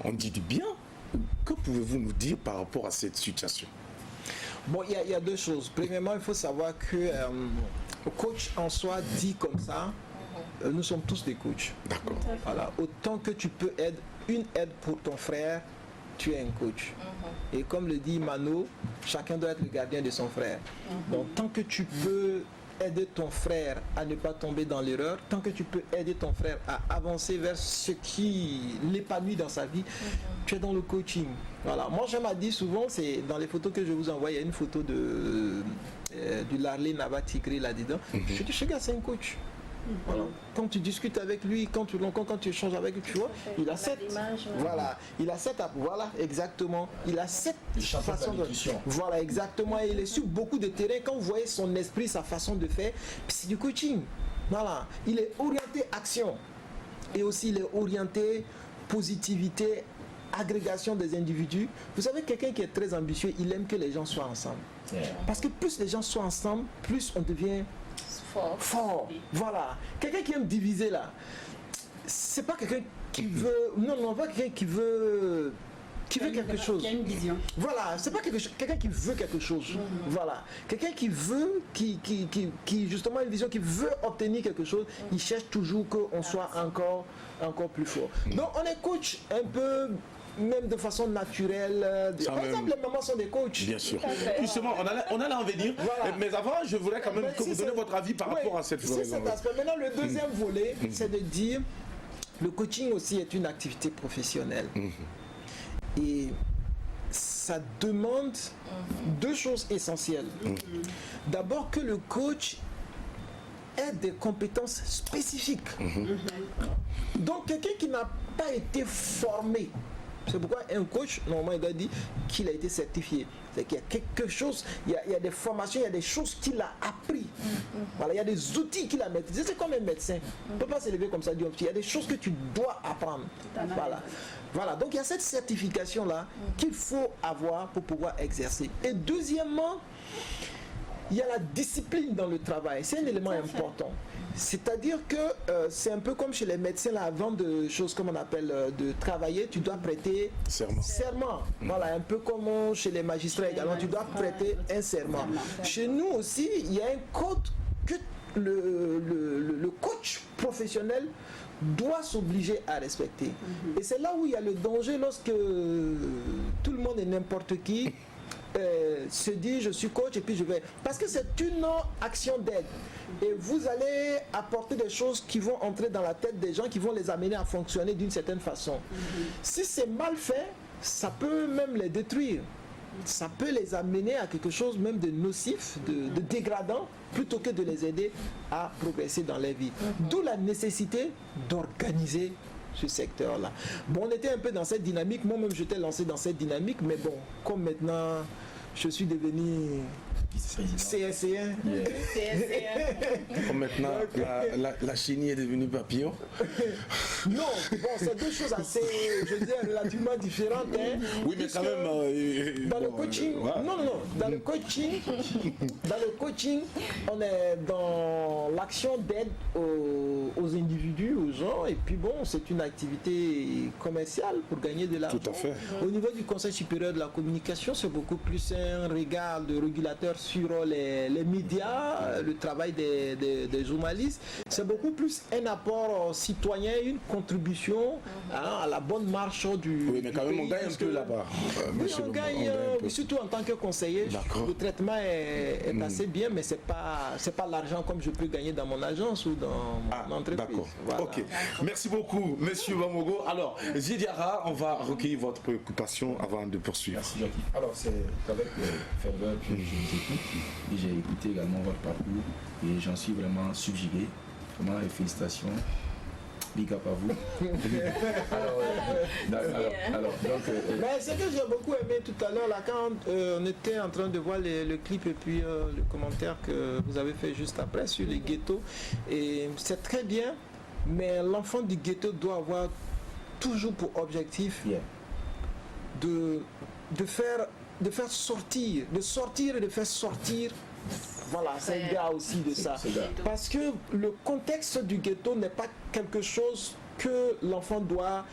on dit du bien, que pouvez-vous nous dire par rapport à cette situation? Bon, il y a deux choses. Premièrement, il faut savoir que coach en soi, dit comme ça, nous sommes tous des coachs. D'accord. Voilà. Autant que tu peux être une aide pour ton frère, tu es un coach. Et comme le dit Mano, chacun doit être le gardien de son frère. Donc tant que tu peux aider ton frère à ne pas tomber dans l'erreur, tant que tu peux aider ton frère à avancer vers ce qui l'épanouit dans sa vie, tu es dans le coaching. Voilà. Moi, je m'ai dit souvent, c'est dans les photos que je vous envoie, il y a une photo du Larley Nava Tigre là-dedans. Je dis, ce gars, c'est un coach. Voilà. Quand tu discutes avec lui, quand tu échanges avec lui, tu vois, il a cette, voilà, il a cette, voilà, exactement, il a cette façon de, voilà, exactement, il est sur beaucoup de terrains. Quand vous voyez son esprit, sa façon de faire, c'est du coaching. Voilà, il est orienté action et aussi il est orienté positivité, agrégation des individus. Vous savez, quelqu'un qui est très ambitieux, il aime que les gens soient ensemble. Parce que plus les gens sont ensemble, plus on devient fort. Voilà. Quelqu'un qui aime diviser là, c'est pas quelqu'un qui veut. Non, pas quelqu'un qui veut quelque chose. Il y a une vision. Voilà, c'est pas quelqu'un qui veut quelque chose. Voilà. Quelqu'un qui veut, qui justement a une vision, qui veut obtenir quelque chose, il cherche toujours qu'on soit encore plus fort. Donc on est coach un peu. Même de façon naturelle. Par exemple, les mamans sont des coachs. Bien sûr. Justement, on allait en venir. Voilà. Mais avant, je voudrais quand même que vous donniez votre avis par rapport à cette floraison. C'est cet aspect. Maintenant, le deuxième volet, c'est de dire le coaching aussi est une activité professionnelle. Et ça demande deux choses essentielles. D'abord, que le coach ait des compétences spécifiques. Donc, quelqu'un qui n'a pas été formé. C'est pourquoi un coach, normalement, il doit dire qu'il a été certifié. C'est qu'il y a quelque chose, il y a des formations, il y a des choses qu'il a appris. Voilà, il y a des outils qu'il a maîtrisés. C'est comme un médecin. On ne peut pas se lever comme ça. Il y a des choses que tu dois apprendre. Voilà. Donc il y a cette certification-là qu'il faut avoir pour pouvoir exercer. Et deuxièmement, il y a la discipline dans le travail. C'est un élément important. C'est-à-dire que c'est un peu comme chez les médecins, là, avant de choses comme on appelle de travailler, tu dois prêter serment. Voilà, un peu comme chez les magistrats également, tu dois prêter un serment. Chez nous aussi, il y a un code que le coach professionnel doit s'obliger à respecter. Et c'est là où il y a le danger lorsque tout le monde et n'importe qui se dit je suis coach et puis je vais, parce que c'est une action d'aide et vous allez apporter des choses qui vont entrer dans la tête des gens, qui vont les amener à fonctionner d'une certaine façon. Si c'est mal fait, ça peut même les détruire, ça peut les amener à quelque chose même de nocif, de dégradant, plutôt que de les aider à progresser dans leur vie. D'où la nécessité d'organiser ce secteur-là. Bon, on était un peu dans cette dynamique, moi-même j'étais lancé dans cette dynamique, mais bon, comme maintenant je suis devenu CSC1. Comme maintenant la chenille est devenue papillon. Non, bon, c'est deux choses assez, je veux dire, relativement différentes. Oui, mais quand même. Dans le coaching, dans le coaching, on est dans l'action d'aide aux individus, aux gens, et puis bon, c'est une activité commerciale pour gagner de l'argent. Tout à fait. Au niveau du Conseil supérieur de la communication, c'est beaucoup plus un regard de régulateur sur les médias, le travail des journalistes. C'est beaucoup plus un apport citoyen, une contribution à la bonne marche du Oui, mais quand même, pays, on gagne un peu là-bas. Oui, on gagne, surtout en tant que conseiller. Le traitement est assez bien, mais c'est pas l'argent comme je peux gagner dans mon agence ou dans mon entreprise. D'accord. Voilà. Ok. Merci beaucoup, Monsieur Bamogo. Alors, Zidiara, on va recueillir votre préoccupation avant de poursuivre. Merci, Jacques. Alors, c'est avec ferveur que je vous écoute et j'ai écouté également votre parcours et j'en suis vraiment subjugué. Vraiment, félicitations big up à vous. Mais ce que j'ai beaucoup aimé tout à l'heure, là, quand on était en train de voir le clip et puis le commentaire que vous avez fait juste après sur les ghettos, et c'est très bien, mais l'enfant du ghetto doit avoir toujours pour objectif de faire sortir, de faire sortir. Voilà, c'est un gars aussi de ça. Parce que le contexte du ghetto n'est pas quelque chose que l'enfant doit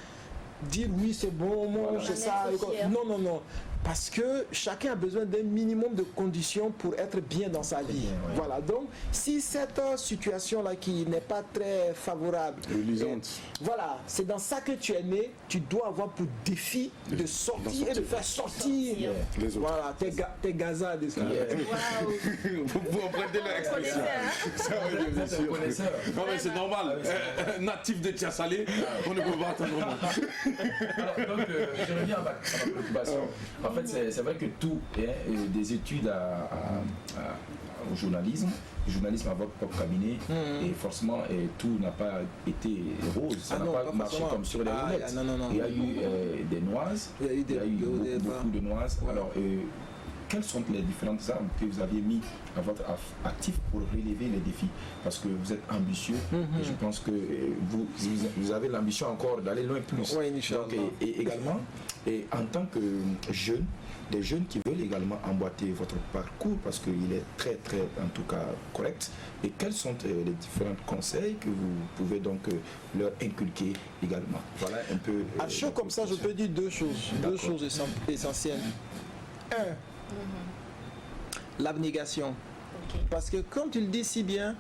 dire oui c'est bon, moi c'est ça. Non, non. Parce que chacun a besoin d'un minimum de conditions pour être bien dans sa vie. Voilà, donc si cette situation-là qui n'est pas très favorable, voilà, c'est dans ça que tu es né, tu dois avoir pour défi de sortir et de faire sortir les autres. Voilà, tes gazades. Vous empruntez leur expression. C'est normal. Natif de Tiasalé, on ne peut pas attendre. Alors, donc, je reviens à ma préoccupation. En fait, c'est vrai que tout, des études au journalisme, le journalisme à votre propre cabinet, et forcément, tout n'a pas été rose, ça n'a pas marché comme sur les roulettes. Il y a eu des noises, il y a eu beaucoup de noises. Alors, quelles sont les différentes armes que vous aviez mis à votre actif pour relever les défis? Parce que vous êtes ambitieux et je pense que vous avez l'ambition encore d'aller loin plus. Donc, et également, en tant que jeune, des jeunes qui veulent également emboîter votre parcours parce qu'il est très très en tout cas correct, et quels sont les différents conseils que vous pouvez donc leur inculquer également? Voilà un peu. À chaud comme ça, je peux dire deux choses essentielles. L'abnégation. Parce que comme tu le dis si bien,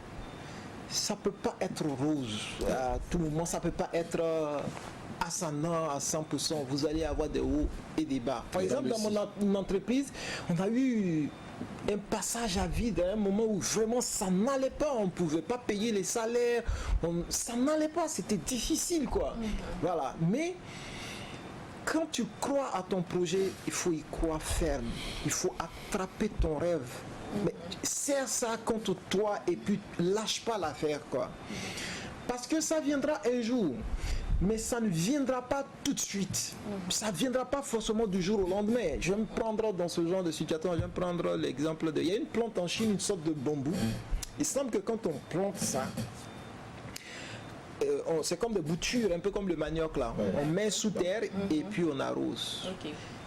ça peut pas être rose à tout moment, ça peut pas être ascendant à 100%. Vous allez avoir des hauts et des bas. Par exemple, dans mon entreprise, on a eu un passage à vide à un moment où vraiment ça n'allait pas, on ne pouvait pas payer les salaires, ça n'allait pas, c'était difficile quoi. Voilà, mais quand tu crois à ton projet, il faut y croire ferme, il faut attraper ton rêve, mais serre ça contre toi et puis lâche pas l'affaire quoi, parce que ça viendra un jour. Mais ça ne viendra pas tout de suite. Ça ne viendra pas forcément du jour au lendemain. Je vais me prendre dans ce genre de situation, je vais me prendre l'exemple de... Il y a une plante en Chine, une sorte de bambou. Il semble que quand on plante ça, c'est comme des boutures, un peu comme le manioc là. On met sous terre et puis on arrose.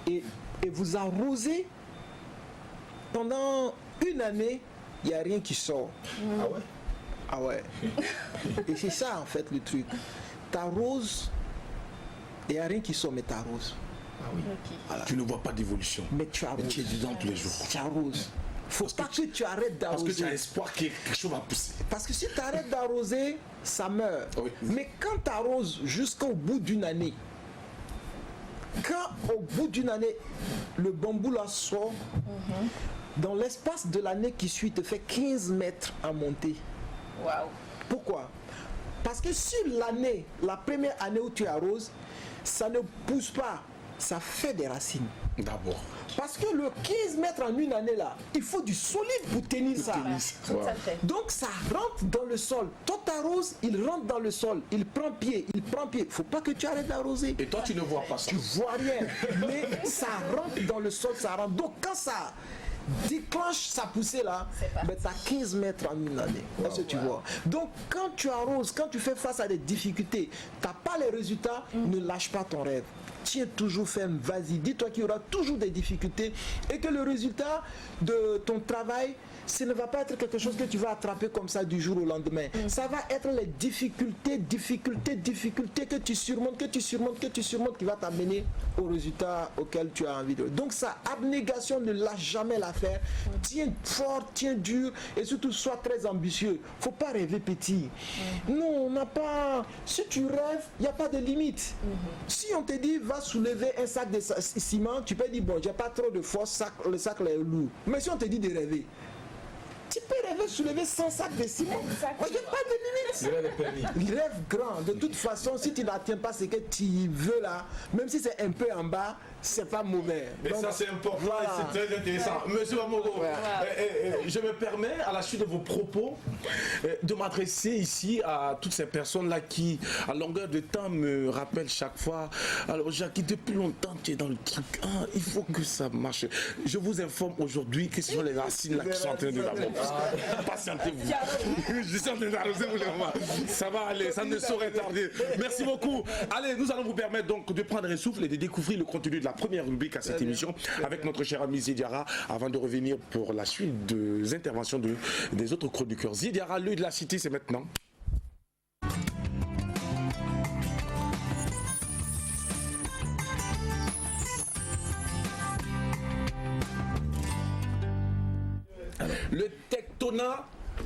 Et vous arrosez pendant une année, il n'y a rien qui sort. Ah ouais. Et c'est ça en fait le truc. T'arroses, il n'y a rien qui sort, mais t'arroses. Voilà. Tu ne vois pas d'évolution. Mais tu arroses. Tu es dedans tous les jours. Tu arroses. Faut pas que tu arrêtes d'arroser. Parce que tu as espoir que quelque chose va pousser. Parce que si tu arrêtes d'arroser, ça meurt. Mais quand tu arroses jusqu'au bout d'une année, quand au bout d'une année, le bambou là sort, dans l'espace de l'année qui suit, te fait 15 mètres à monter. Pourquoi? Parce que sur l'année, la première année où tu arroses, ça ne pousse pas, ça fait des racines. D'abord. Parce que le 15 mètres en une année là, il faut du solide pour tenir ça. Donc ça rentre dans le sol. Toi t'arroses, il rentre dans le sol, il prend pied. Il ne faut pas que tu arrêtes d'arroser. Et toi tu ne vois pas ça. Tu vois rien. Mais ça rentre dans le sol, ça rentre. Donc quand ça déclenche sa poussée là, ben tu as 15 mètres en une année. Est-ce que tu vois? Donc quand tu arroses, quand tu fais face à des difficultés, tu n'as pas les résultats, ne lâche pas ton rêve. Tiens toujours ferme, vas-y, dis-toi qu'il y aura toujours des difficultés et que le résultat de ton travail, ce ne va pas être quelque chose que tu vas attraper comme ça du jour au lendemain. Ça va être les difficultés que tu surmontes, qui va t'amener au résultat auquel tu as envie de. Donc ça, abnégation, ne lâche jamais l'affaire. Tiens fort, tiens dur et surtout sois très ambitieux. Faut pas rêver petit. Non, on n'a pas... Si tu rêves, il n'y a pas de limite. Si on te dit, va soulever un sac de ciment, tu peux dire, bon, j'ai pas trop de force, le sac est lourd. Mais si on te dit de rêver, tu peux rêver soulever 100 sacs de ciment. Il n'y a pas de limite. Rêve grand. De toute façon, si tu n'atteins pas ce que tu veux là, même si c'est un peu en bas, c'est pas mauvais. Mais Donc, ça c'est important, voilà. et c'est très intéressant. Monsieur Wamogo, je me permets à la suite de vos propos de m'adresser ici à toutes ces personnes-là qui à longueur de temps me rappellent chaque fois. Alors Jackie, depuis longtemps tu es dans le truc, il faut que ça marche. Je vous informe aujourd'hui que ce sont les racines là qui sont en train de l'avoir. Patientez-vous. Je suis en train d'arroser vous les rois. Ça va aller, ça ne saurait tarder. Merci beaucoup. Allez, nous allons vous permettre donc de prendre un souffle et de découvrir le contenu de la première rubrique à cette émission avec notre cher ami Zidiara avant de revenir pour la suite des interventions des autres chroniqueurs. Zidiara, l'œil de la cité, c'est maintenant. Le tectona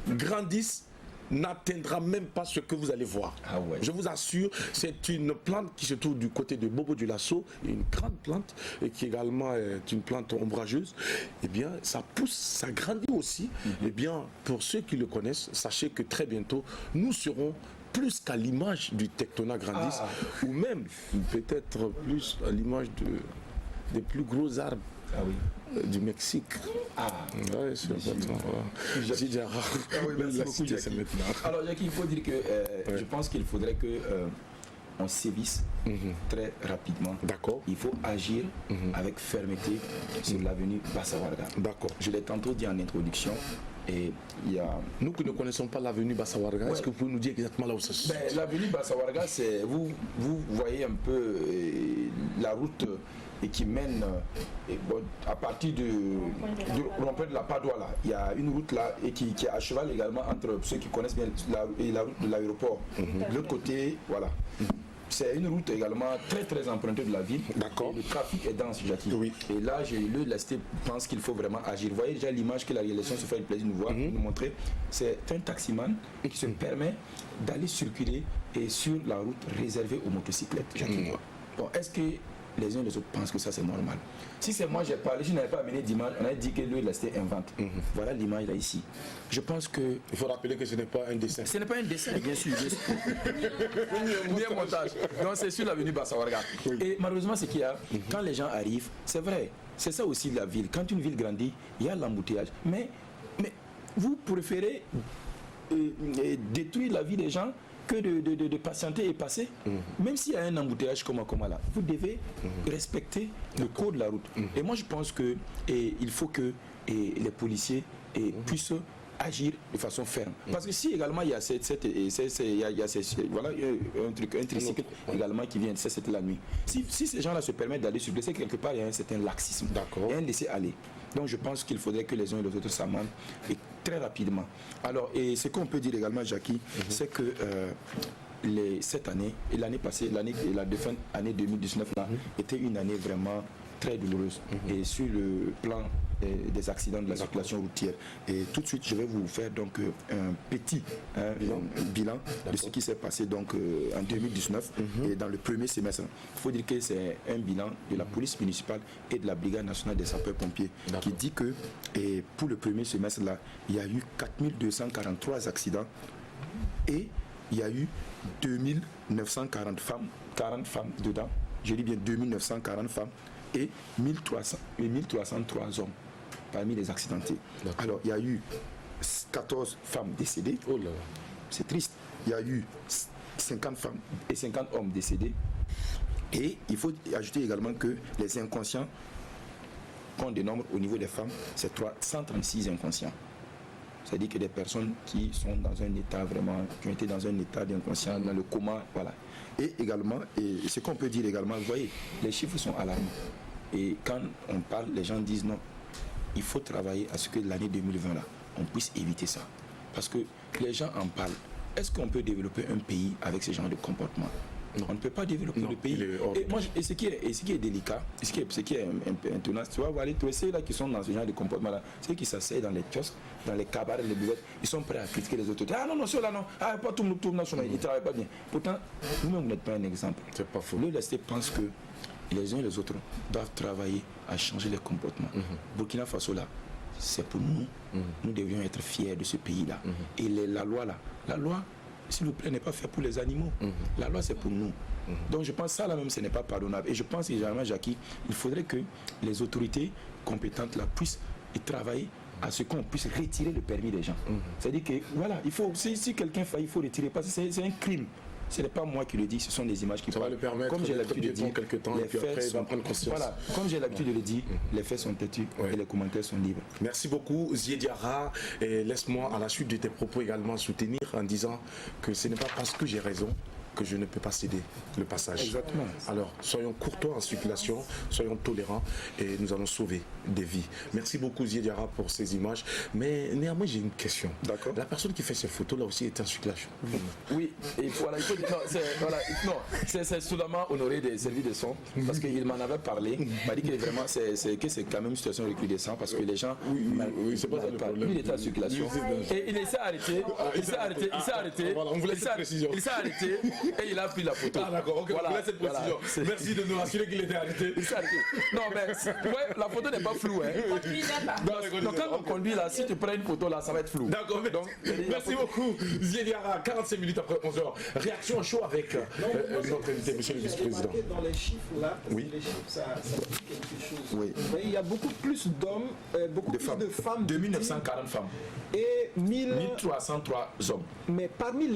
grandisse n'atteindra même pas ce que vous allez voir. Je vous assure, c'est une plante qui se trouve du côté de Bobo du Lasso, une grande plante et qui également est une plante ombrageuse. Eh bien, ça pousse, ça grandit aussi. Eh bien, pour ceux qui le connaissent, sachez que très bientôt, nous serons plus qu'à l'image du tectona grandis, ou même peut-être plus à l'image des plus gros arbres. Du Mexique. Ouais, c'est merci beaucoup, Jackie. Alors Jackie, il faut dire que je pense qu'il faudrait que on sévisse très rapidement. D'accord. Il faut agir avec fermeté sur l'avenue Bassawarga. D'accord. Je l'ai tantôt dit en introduction. Et il y a... Nous qui ne connaissons pas l'avenue Bassawarga, est-ce que vous pouvez nous dire exactement là où ça se trouve? L'avenue Bassawarga, c'est vous voyez un peu la route et qui mène à partir du rond-point de la Padoua là. Il y a une route là et qui est à cheval également entre ceux qui connaissent bien la route de l'aéroport. De l'autre côté, voilà. C'est une route également très empruntée de la ville. D'accord. Le trafic est dense, Jackie. Oui. Et là, la cité pense qu'il faut vraiment agir. Vous voyez déjà l'image que la réalisation se fait le plaisir de nous voir, nous montrer. C'est un taximan qui se permet d'aller circuler et sur la route réservée aux motocyclettes, Jackie. Bon, est-ce que les uns et les autres pensent que ça c'est normal? Si c'est moi j'ai parlé, je n'avais pas amené d'image, on a dit que lui il s'était invente. Voilà l'image là ici. Je pense que... Il faut rappeler que ce n'est pas un dessin. Ce n'est pas un dessin, bien sûr. Bien montage. Donc c'est sur l'avenue Bassawarga. Et malheureusement ce qu'il y a, quand les gens arrivent, c'est vrai, c'est ça aussi la ville. Quand une ville grandit, il y a l'embouteillage. Mais vous préférez détruire la vie des gens que de patienter et passer. Même s'il y a un embouteillage comme là, vous devez respecter le code de la route. Et moi je pense que il faut que les policiers puissent agir de façon ferme. Parce que si également il y a voilà, un tricycle également qui vient, c'était la nuit. Si ces gens-là se permettent d'aller sur place, quelque part il y a un certain laxisme. D'accord. Et un laisser-aller. Donc je pense qu'il faudrait que les uns et les autres s'amendent et très rapidement. Alors, et ce qu'on peut dire également, Jackie, c'est que cette année et l'année passée, la défunte année 2019 là, était une année vraiment très douloureuse. Et sur le plan des accidents de la circulation routière. Et tout de suite, je vais vous faire donc un petit bilan de ce qui s'est passé donc en 2019 et dans le premier semestre. Il faut dire que c'est un bilan de la police municipale et de la brigade nationale des sapeurs-pompiers qui dit que pour le premier semestre là, il y a eu 4243 accidents et il y a eu 2940 femmes, 40 femmes dedans. Je dis bien 2940 femmes et 1303 hommes parmi les accidentés. Alors, il y a eu 14 femmes décédées. Oh là. C'est triste. Il y a eu 50 femmes et 50 hommes décédés. Et il faut ajouter également que les inconscients qu'on dénombre au niveau des femmes, c'est 136 inconscients. C'est-à-dire que des personnes qui sont dans un état vraiment, qui ont été dans un état d'inconscient, dans le coma, voilà. Et également, et ce qu'on peut dire également, vous voyez, les chiffres sont alarmants. Et quand on parle, les gens disent non, il faut travailler à ce que l'année 2020 là, on puisse éviter ça. Parce que les gens en parlent. Est-ce qu'on peut développer un pays avec ce genre de comportement? Non. On ne peut pas développer le pays. Et ce qui est délicat, ce qui est intenant, tu vas voir tous ceux là qui sont dans ce genre de comportement là, ceux qui s'asseyent dans les kiosques, dans les cabarets, les buvettes, ils sont prêts à critiquer les autres. Ah non, ceux-là non, pas tout le monde, ils ne travaillent pas bien. Pourtant, vous-même vous n'êtes pas un exemple. C'est pas faux. Le LSD pense que les uns et les autres doivent travailler à changer les comportements. Burkina Faso là, c'est pour nous. Nous devrions être fiers de ce pays là. Et la loi là, la loi, s'il vous plaît, n'est pas fait pour les animaux. La loi, c'est pour nous. Donc je pense que ça, là même, ce n'est pas pardonnable. Et je pense, généralement, Jackie, il faudrait que les autorités compétentes là, puissent y travailler à ce qu'on puisse retirer le permis des gens. C'est-à-dire que, voilà, il faut, si quelqu'un fait, il faut retirer, parce que c'est un crime. Ce n'est pas moi qui le dis, ce sont des images qui parlent. Ça va le permettre, comme j'ai l'habitude de dire, quelques temps, les et puis après, faits il va prendre conscience. Voilà, comme j'ai l'habitude de le dire, les faits sont têtus et les commentaires sont libres. Merci beaucoup, Zié Diarra. Et laisse-moi, à la suite de tes propos, également soutenir en disant que ce n'est pas parce que j'ai raison que je ne peux pas céder le passage. Exactement. Alors, soyons courtois en circulation, soyons tolérants et nous allons sauver des vies. Merci beaucoup, Zié Diarra, pour ces images. Mais néanmoins, j'ai une question. D'accord. La personne qui fait ces photos là aussi est en circulation. Oui, et voilà, il faut dire, c'est Souleymane Honoré des services de son, parce qu'il m'en avait parlé. Il m'a dit que vraiment, c'est quand même une situation recrudescente, parce que les gens. Oui, c'est pas ça le problème. Lui, il était en circulation. Et il s'est arrêté. Il s'est arrêté. Voilà, on voulait cette précision. Il s'est arrêté. Et il a pris la photo. Ah d'accord, ok, voilà, cette précision. Voilà. Merci de nous rassurer qu'il était arrêté. Il s'est arrêté. Non mais ouais, la photo n'est pas floue. Donc quand on conduit là, si tu prends une photo là, ça va être flou. D'accord, merci beaucoup. Zié Diarra, 45 minutes après 11h. Réaction chaud avec notre invité, monsieur le vice-président. Dans les chiffres là, oui. Les chiffres ça dit quelque chose. Oui. Vous voyez, il y a beaucoup plus d'hommes, beaucoup plus de femmes. 2940 femmes. Et 1303 hommes. Mais parmi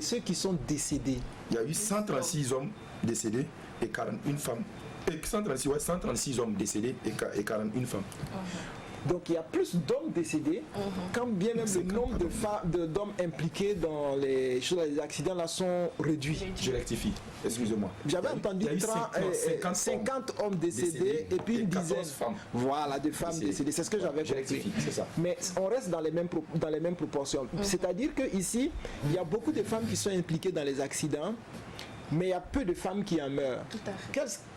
ceux qui sont décédés, il y a eu 136 hommes décédés et 41 femmes. Et 136 hommes décédés et 41 femmes. Donc il y a plus d'hommes décédés, quand bien même le nombre d'hommes impliqués dans les accidents là sont réduits. Je rectifie, excusez-moi. J'avais entendu 50 hommes décédés et puis une dizaine femmes. Voilà, de femmes décédées. C'est ce que j'avais compris. C'est ça. Mais on reste dans les mêmes proportions. C'est-à-dire qu'ici, il y a beaucoup de femmes qui sont impliquées dans les accidents. Mais il y a peu de femmes qui en meurent.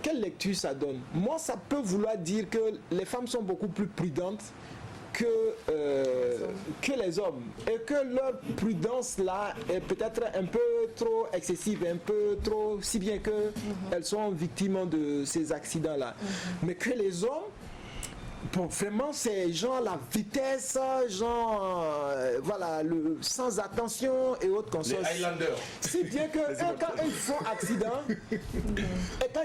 Quelle lecture ça donne? Moi, ça peut vouloir dire que les femmes sont beaucoup plus prudentes que les hommes. Et que leur prudence là est peut-être un peu trop excessive, un peu trop, si bien qu'elles sont victimes de ces accidents-là. Mais que les hommes, bon, vraiment, c'est genre la vitesse, genre, voilà, sans attention et autres consorts. Les Highlanders. Si bien que quand ils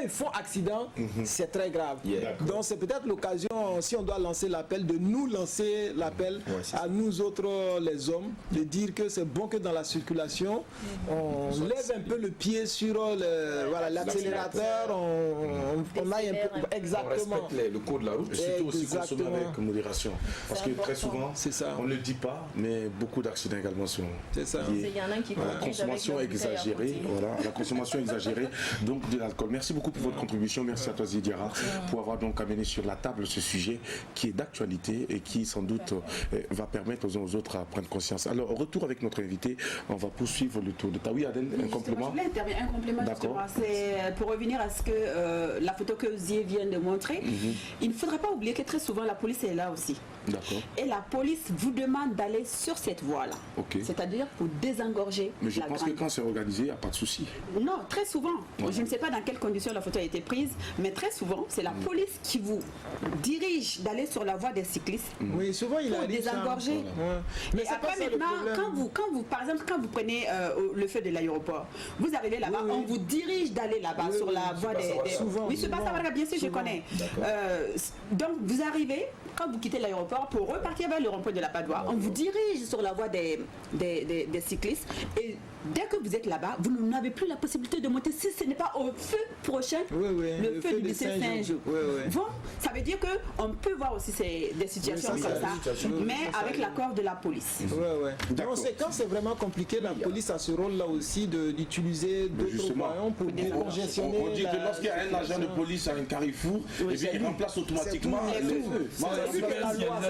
font accident, c'est très grave. Donc c'est peut-être l'occasion, si on doit lancer l'appel, de nous lancer l'appel à nous autres, les hommes, de dire que c'est bon que dans la circulation, on lève un peu le pied sur l'accélérateur, on aille un peu. Exactement. On respecte le code de la route. Surtout aussi consommer avec modération. Parce que très souvent, on ne le dit pas, mais beaucoup d'accidents également sont liés y en a qui à la consommation exagérée. Voilà, la consommation exagérée donc de l'alcool. Merci beaucoup pour votre contribution. Merci à toi, Zié Diarra, pour avoir donc amené sur la table ce sujet qui est d'actualité et qui sans doute va permettre aux uns aux autres à prendre conscience. Alors, retour avec notre invité, on va poursuivre le tour de ta. Oui, Aden, un complément. Je voulais intervenir, un complément justement. C'est pour revenir à ce que la photo que Zié vient de montrer. Il ne faudrait pas oublier que très souvent la police est là aussi. D'accord. Et la police vous demande d'aller sur cette voie-là. Okay. C'est-à-dire pour désengorger. Mais je pense que quand c'est organisé, il n'y a pas de souci. Non, très souvent. Je ne sais pas dans quelles conditions la photo a été prise, mais très souvent, c'est la police qui vous dirige d'aller sur la voie des cyclistes. Oui, souvent il pour désengorger. Voilà. Mais après maintenant, par exemple, quand vous prenez le feu de l'aéroport, vous arrivez là-bas, on vous dirige d'aller là-bas sur la voie des. Souvent, oui, c'est pas ça, bien sûr, je connais. Donc vous arrivez, quand vous quittez l'aéroport pour repartir vers le rond-point de la Padoie, on vous dirige sur la voie des cyclistes et dès que vous êtes là-bas, vous n'avez plus la possibilité de monter si ce n'est pas au feu prochain, le feu du lycée Saint-Jean. Bon, ça veut dire qu'on peut voir aussi des situations comme ça, mais avec l'accord de la police. Quand c'est vraiment compliqué, la police a ce rôle-là aussi d'utiliser d'autres moyens pour congestionner. On dit que lorsqu'il y a un agent de police à un carrefour, il remplace automatiquement le feu.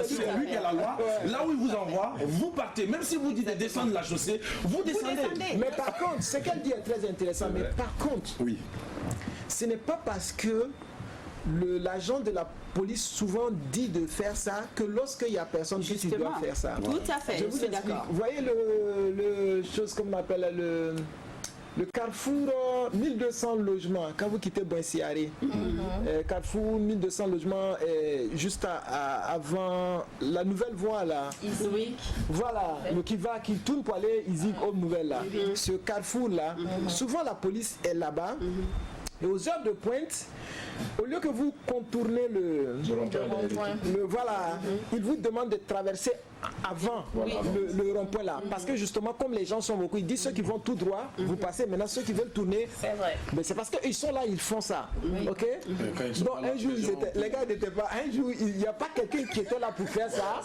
C'est lui qui a la loi. Là où il vous envoie, vous partez. Même si vous dites de descendre la chaussée, vous descendez. Mais par contre, ce qu'elle dit est très intéressant. Mais par contre, ce n'est pas parce que l'agent de la police souvent dit de faire ça que lorsqu'il n'y a personne que tu dois faire ça. Tout à fait, je suis d'accord. Vous voyez le chose comme on appelle Le carrefour 1200 logements, quand vous quittez Boissiaré, carrefour 1200 logements, juste avant la nouvelle voie là. Voilà, qui tourne pour aller Isig aux nouvelles là. Ce carrefour là, souvent la police est là-bas. Et aux heures de pointe, au lieu que vous contournez le voilà, il vous demande de traverser avant le rond-point là. Parce que justement, comme les gens sont beaucoup, ils disent ceux qui vont tout droit, vous passez. Maintenant, ceux qui veulent tourner, mais c'est parce qu'ils sont là, ils font ça. Ok. Donc un jour, les gars n'étaient pas. Un jour, il n'y a pas quelqu'un qui était là pour faire ça.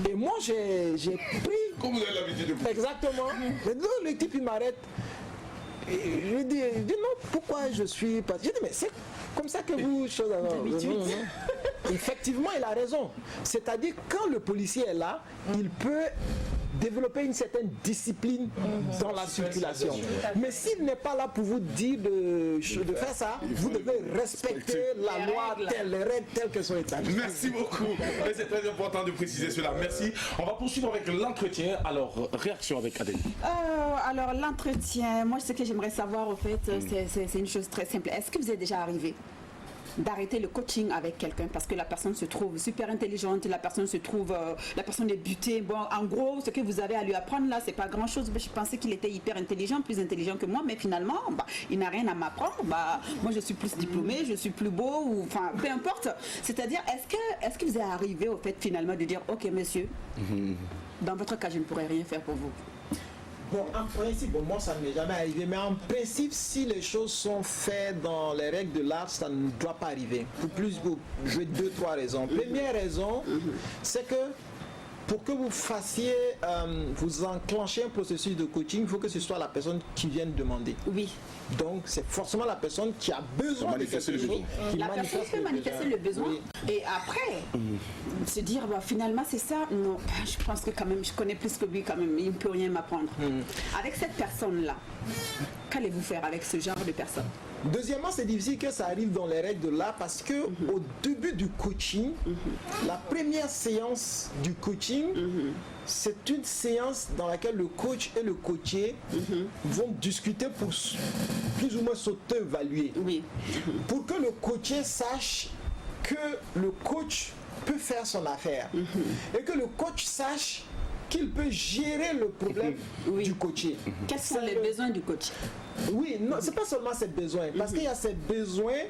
Et moi, j'ai pris. Comme vous avez l'habitude de faire. Exactement. Mais donc, le type il m'arrête. Je dis non, pourquoi je suis pas. Je dis mais c'est comme ça que vous chose non. Effectivement, il a raison. C'est-à-dire quand le policier est là, il peut développer une certaine discipline dans la circulation. Mais s'il n'est pas là pour vous dire de faire ça, vous devez respecter la loi telle, les règles telles qu'elles sont établies. Merci beaucoup. Et c'est très important de préciser cela. Merci. On va poursuivre avec l'entretien. Alors, réaction avec Adèle. Alors, l'entretien, moi, ce que j'aimerais savoir, en fait, c'est une chose très simple. Est-ce que vous êtes déjà arrivé d'arrêter le coaching avec quelqu'un parce que la personne se trouve super intelligente, la personne est butée. Bon, en gros, ce que vous avez à lui apprendre là, c'est pas grand chose. Je pensais qu'il était hyper intelligent, plus intelligent que moi, mais finalement, il n'a rien à m'apprendre. Moi, je suis plus diplômée, je suis plus beau, ou enfin, peu importe. C'est-à-dire, est-ce que vous êtes arrivé au fait finalement de dire, ok, monsieur, dans votre cas, je ne pourrais rien faire pour vous. Bon, en principe, moi ça ne m'est jamais arrivé, mais en principe, si les choses sont faites dans les règles de l'art, ça ne doit pas arriver. Je vais 2-3 raisons. Première raison, c'est que pour que vous fassiez, vous enclenchez un processus de coaching, il faut que ce soit la personne qui vienne demander. Oui. Donc c'est forcément la personne qui a besoin de quelque chose. La personne peut manifester le besoin. Oui. Et après, se dire finalement c'est ça. Non, je pense que quand même, je connais plus que lui quand même. Il ne peut rien m'apprendre. Avec cette personne-là, qu'allez-vous faire avec ce genre de personne? Deuxièmement, c'est difficile que ça arrive dans les règles de l'art parce que au début du coaching, la première séance du coaching, c'est une séance dans laquelle le coach et le coaché vont discuter pour plus ou moins s'auto-évaluer. Pour que le coaché sache que le coach peut faire son affaire et que le coach sache qu'il peut gérer le problème du coaché. Quels sont les besoins du coach? Oui, non, c'est pas seulement ses besoins, parce qu'il y a ses besoins,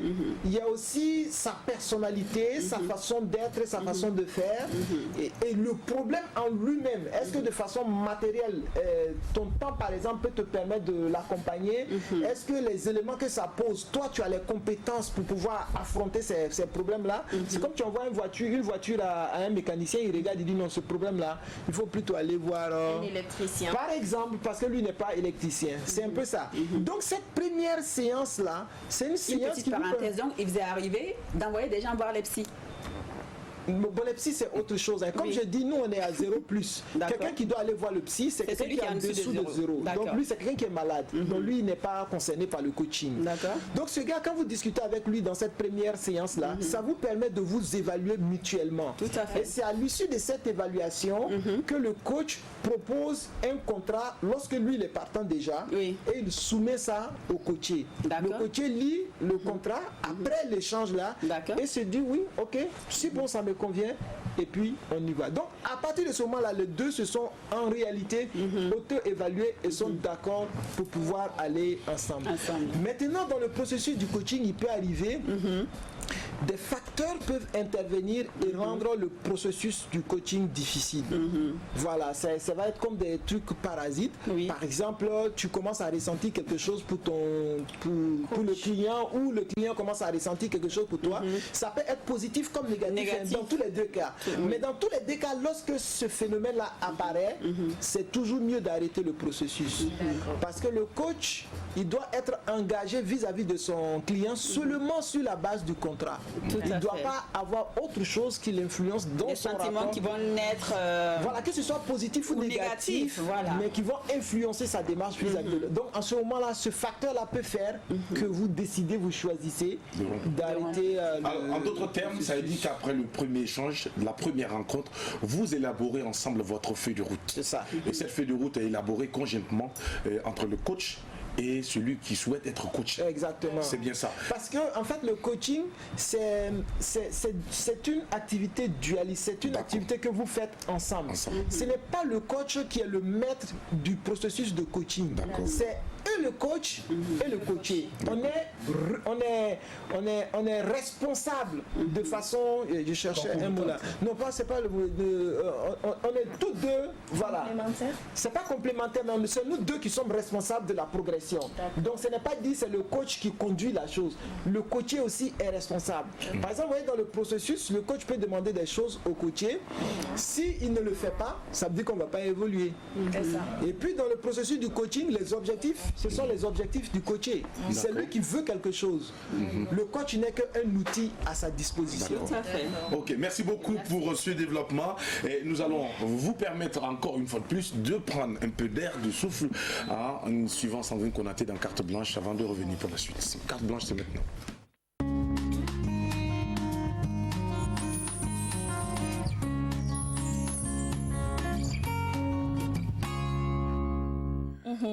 il y a aussi sa personnalité, sa façon d'être et sa façon de faire, et le problème en lui-même. Est-ce que de façon matérielle, ton temps par exemple peut te permettre de l'accompagner? Est-ce que les éléments que ça pose, toi tu as les compétences pour pouvoir affronter ces problèmes-là? C'est comme tu envoies une voiture à un mécanicien, il regarde, il dit non, ce problème-là, il faut plutôt aller voir un électricien. Par exemple, parce que lui n'est pas électricien. C'est un peu ça. Donc cette première séance-là, c'est une séance petite parenthèse, donc il vous est arrivé d'envoyer des gens voir les psys. Bon, les psys, c'est autre chose. Comme je dis, nous, on est à 0+. Quelqu'un qui doit aller voir le psy, c'est quelqu'un qui est en dessous de 0. Donc, lui, c'est quelqu'un qui est malade. Donc, lui, il n'est pas concerné par le coaching. Donc, ce gars, quand vous discutez avec lui dans cette première séance-là, ça vous permet de vous évaluer mutuellement. Tout à fait. Et c'est à l'issue de cette évaluation que le coach propose un contrat lorsque lui, il est partant déjà. Et il soumet ça au coaché. Le coaché lit le contrat après l'échange-là et se dit oui, ok, si bon, ça me convient, et puis on y va. Donc à partir de ce moment-là, les deux se sont en réalité auto-évalués et sont d'accord pour pouvoir aller ensemble. Maintenant, dans le processus du coaching, il peut arriver des facteurs peuvent intervenir et rendre le processus du coaching difficile. Voilà, ça va être comme des trucs parasites. Par exemple, tu commences à ressentir quelque chose pour le client, ou le client commence à ressentir quelque chose pour toi. Ça peut être positif comme négatif. Dans tous les deux cas. Mais dans tous les deux cas, lorsque ce phénomène-là apparaît, c'est toujours mieux d'arrêter le processus. Parce que le coach, il doit être engagé vis-à-vis de son client seulement sur la base du contrat. Il ne doit pas avoir autre chose qui l'influence dans son rapport. Des sentiments qui vont naître... Voilà, que ce soit positif ou négatif, mais qui vont influencer sa démarche vis-à-vis de... Donc, en ce moment-là, ce facteur-là peut faire que vous décidez, vous choisissez d'arrêter... En d'autres termes, ça veut dire qu'après le premier échange, la première rencontre, vous élaborez ensemble votre feuille de route. C'est ça. Et cette feuille de route est élaborée conjointement entre le coach et celui qui souhaite être coach. Exactement. C'est bien ça. Parce que en fait le coaching c'est une activité dualiste, c'est une activité que vous faites ensemble. Ce n'est pas le coach qui est le maître du processus de coaching. C'est eux le coach et le coaché. On est responsable de façon, je cherchais un mot là. Non pas c'est pas le mot. On est tous deux, voilà. C'est pas complémentaire, mais c'est nous deux qui sommes responsables de la progression. Donc ce n'est pas dit c'est le coach qui conduit la chose. Le coaché aussi est responsable. Par exemple, vous voyez dans le processus, le coach peut demander des choses au coaché. S'il ne le fait pas, ça veut dire qu'on ne va pas évoluer. Et puis dans le processus du coaching, les objectifs, ce sont les objectifs du coaché. C'est lui qui veut quelque chose. Le coach n'est qu'un outil à sa disposition. Ok, merci beaucoup pour ce développement. Et nous allons vous permettre encore une fois de plus de prendre un peu d'air, de souffle en suivant Sandrine Konaté dans Carte Blanche avant de revenir pour la suite. Carte Blanche, c'est maintenant.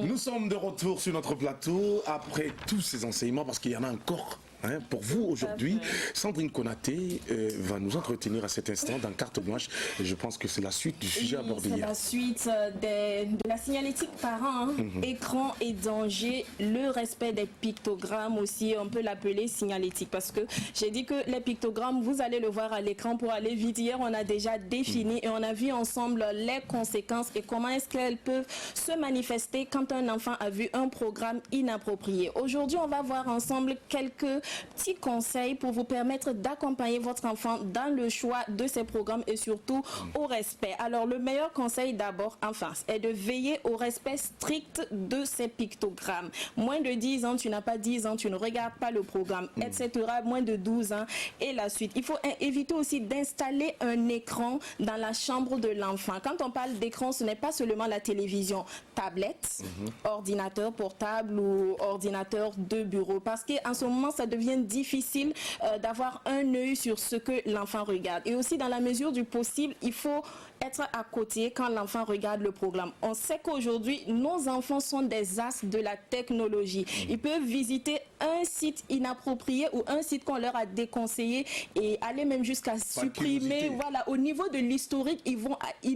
Nous sommes de retour sur notre plateau après tous ces enseignements parce qu'il y en a encore. Pour vous aujourd'hui, Sandrine Konaté va nous entretenir à cet instant dans Carte Blanche et je pense que c'est la suite du sujet abordé hier. C'est la suite de la signalétique parent, écran et danger, le respect des pictogrammes aussi, on peut l'appeler signalétique parce que j'ai dit que les pictogrammes, vous allez le voir à l'écran pour aller vite. Hier, on a déjà défini et on a vu ensemble les conséquences et comment est-ce qu'elles peuvent se manifester quand un enfant a vu un programme inapproprié. Aujourd'hui, on va voir ensemble quelques petits conseils pour vous permettre d'accompagner votre enfant dans le choix de ces programmes et surtout au respect. Alors le meilleur conseil d'abord en face est de veiller au respect strict de ces pictogrammes. Moins de 10 ans, tu n'as pas 10 ans, tu ne regardes pas le programme, etc. Moins de 12 ans et la suite. Il faut éviter aussi d'installer un écran dans la chambre de l'enfant. Quand on parle d'écran, ce n'est pas seulement la télévision, tablette, ordinateur portable ou ordinateur de bureau parce qu'en ce moment, ça devient difficile d'avoir un œil sur ce que l'enfant regarde. Et aussi, dans la mesure du possible, il faut être à côté quand l'enfant regarde le programme. On sait qu'aujourd'hui, nos enfants sont des as de la technologie. Ils peuvent visiter un site inapproprié ou un site qu'on leur a déconseillé et aller même jusqu'à supprimer. Voilà, au niveau de l'historique, ils